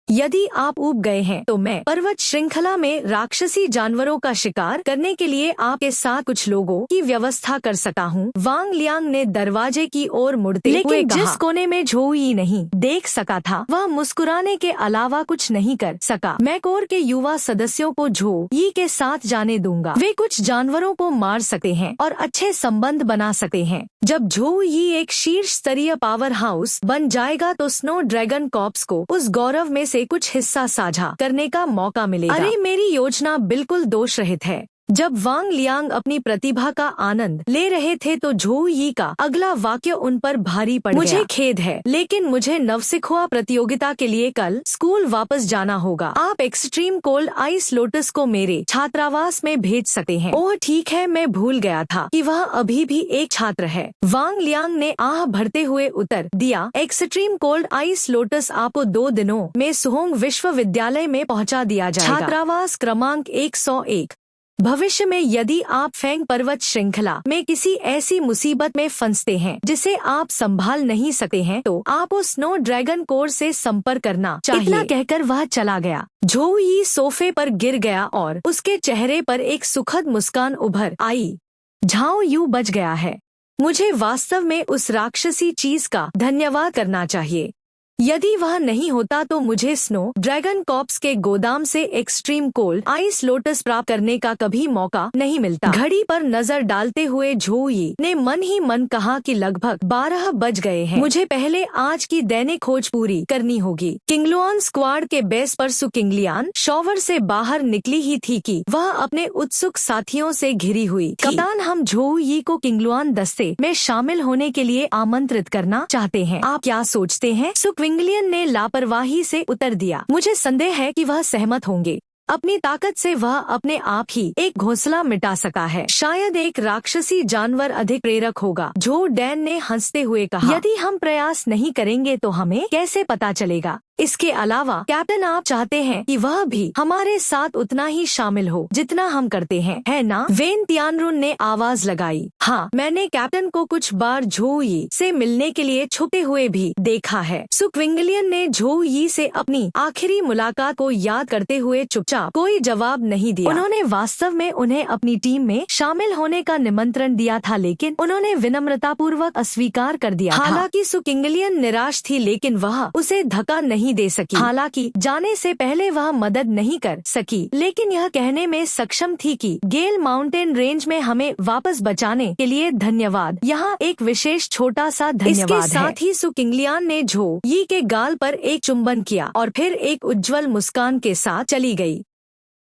Speaker 1: यदि आप ऊब गए हैं तो मैं पर्वत श्रृंखला में राक्षसी जानवरों का शिकार करने के लिए आपके साथ कुछ लोगों की व्यवस्था कर सकता हूँ। वांग लियांग ने दरवाजे की ओर मुड़ते हुए कहा। जिस कोने में झो यी नहीं देख सका था, वह मुस्कुराने के अलावा कुछ नहीं कर सका। मैं कोर के युवा सदस्यों को झो यी के साथ जाने दूंगा। वे कुछ जानवरों को मार सकते हैं और अच्छे संबंध बना सकते हैं। जब झो यी एक शीर्ष स्तरीय पावर हाउस बन जाएगा तो स्नो ड्रैगन कॉर्प्स को उस गौरव में से कुछ हिस्सा साझा करने का मौका मिलेगा। अरे, मेरी योजना बिल्कुल दोष रहित है। जब वांग लियांग अपनी प्रतिभा का आनंद ले रहे थे तो झो यी का अगला वाक्य उन पर भारी पड़ गया। मुझे खेद है, लेकिन मुझे नवसिखुआ प्रतियोगिता के लिए कल स्कूल वापस जाना होगा। आप एक्सट्रीम कोल्ड आइस लोटस को मेरे छात्रावास में भेज सकते हैं। ओह ठीक है, मैं भूल गया था कि वह अभी भी एक छात्र है। वांग लियांग ने आह भरते हुए उत्तर दिया। एक्सट्रीम कोल्ड आइस लोटस आपको 2 दिनों में सुहोंग विश्वविद्यालय में पहुँचा दिया जाएगा। छात्रावास क्रमांक 101। भविष्य में यदि आप फेंग पर्वत श्रृंखला में किसी ऐसी मुसीबत में फंसते हैं जिसे आप संभाल नहीं सकते हैं, तो आपको स्नो ड्रैगन कोर से संपर्क करना चाहिए। इतना कहकर वह चला गया। झो यी सोफे पर गिर गया और उसके चेहरे पर एक सुखद मुस्कान उभर आई। झाओ यू बच गया है। मुझे वास्तव में उस राक्षसी चीज का धन्यवाद करना चाहिए। यदि वह नहीं होता तो मुझे स्नो ड्रैगन कॉर्प्स के गोदाम से एक्सट्रीम कोल्ड आइस लोटस प्राप्त करने का कभी मौका नहीं मिलता। घड़ी पर नजर डालते हुए झो यी ने मन ही मन कहा कि लगभग 12 बज गए हैं। मुझे पहले आज की दैनिक खोज पूरी करनी होगी। किंगलुआन स्क्वाड के बेस पर सु किंगलियान शॉवर से बाहर निकली ही थी कि वह अपने उत्सुक साथियों से घिरी हुई थी। कप्तान, हम झो यी को किंगलुआन दस्ते में शामिल होने के लिए आमंत्रित करना चाहते हैं। आप क्या सोचते हैं? क्विंगलियन ने लापरवाही से उत्तर दिया। मुझे संदेह है कि वह सहमत होंगे। अपनी ताकत से वह अपने आप ही एक घोंसला मिटा सका है। शायद एक राक्षसी जानवर अधिक प्रेरक होगा। झो डैन ने हंसते हुए कहा। यदि हम प्रयास नहीं करेंगे तो हमें कैसे पता चलेगा? इसके अलावा कैप्टन, आप चाहते हैं कि वह भी हमारे साथ उतना ही शामिल हो जितना हम करते हैं, है ना? वेन तियानरुन ने आवाज लगाई। हाँ, मैंने कैप्टन को कुछ बार झो यी से मिलने के लिए छुपे हुए भी देखा है। सु क्विंगलियन ने झो यी से अपनी आखिरी मुलाकात को याद करते हुए चुपचाप कोई जवाब नहीं दिया। उन्होंने वास्तव में उन्हें अपनी टीम में शामिल होने का निमंत्रण दिया था, लेकिन उन्होंने विनम्रतापूर्वक अस्वीकार कर दिया। हालांकि सु किंगलियन निराश थी, लेकिन वह उसे धक्का नहीं दे सकी। हालांकि जाने से पहले वह मदद नहीं कर सकी, लेकिन यह कहने में सक्षम थी कि गेल माउंटेन रेंज में हमें वापस बचाने के लिए धन्यवाद। यहाँ एक विशेष छोटा सा धन्यवाद है। इसके साथ ही सु किंगलियान ने झो यी के गाल पर एक चुंबन किया और फिर एक उज्जवल मुस्कान के साथ चली गई।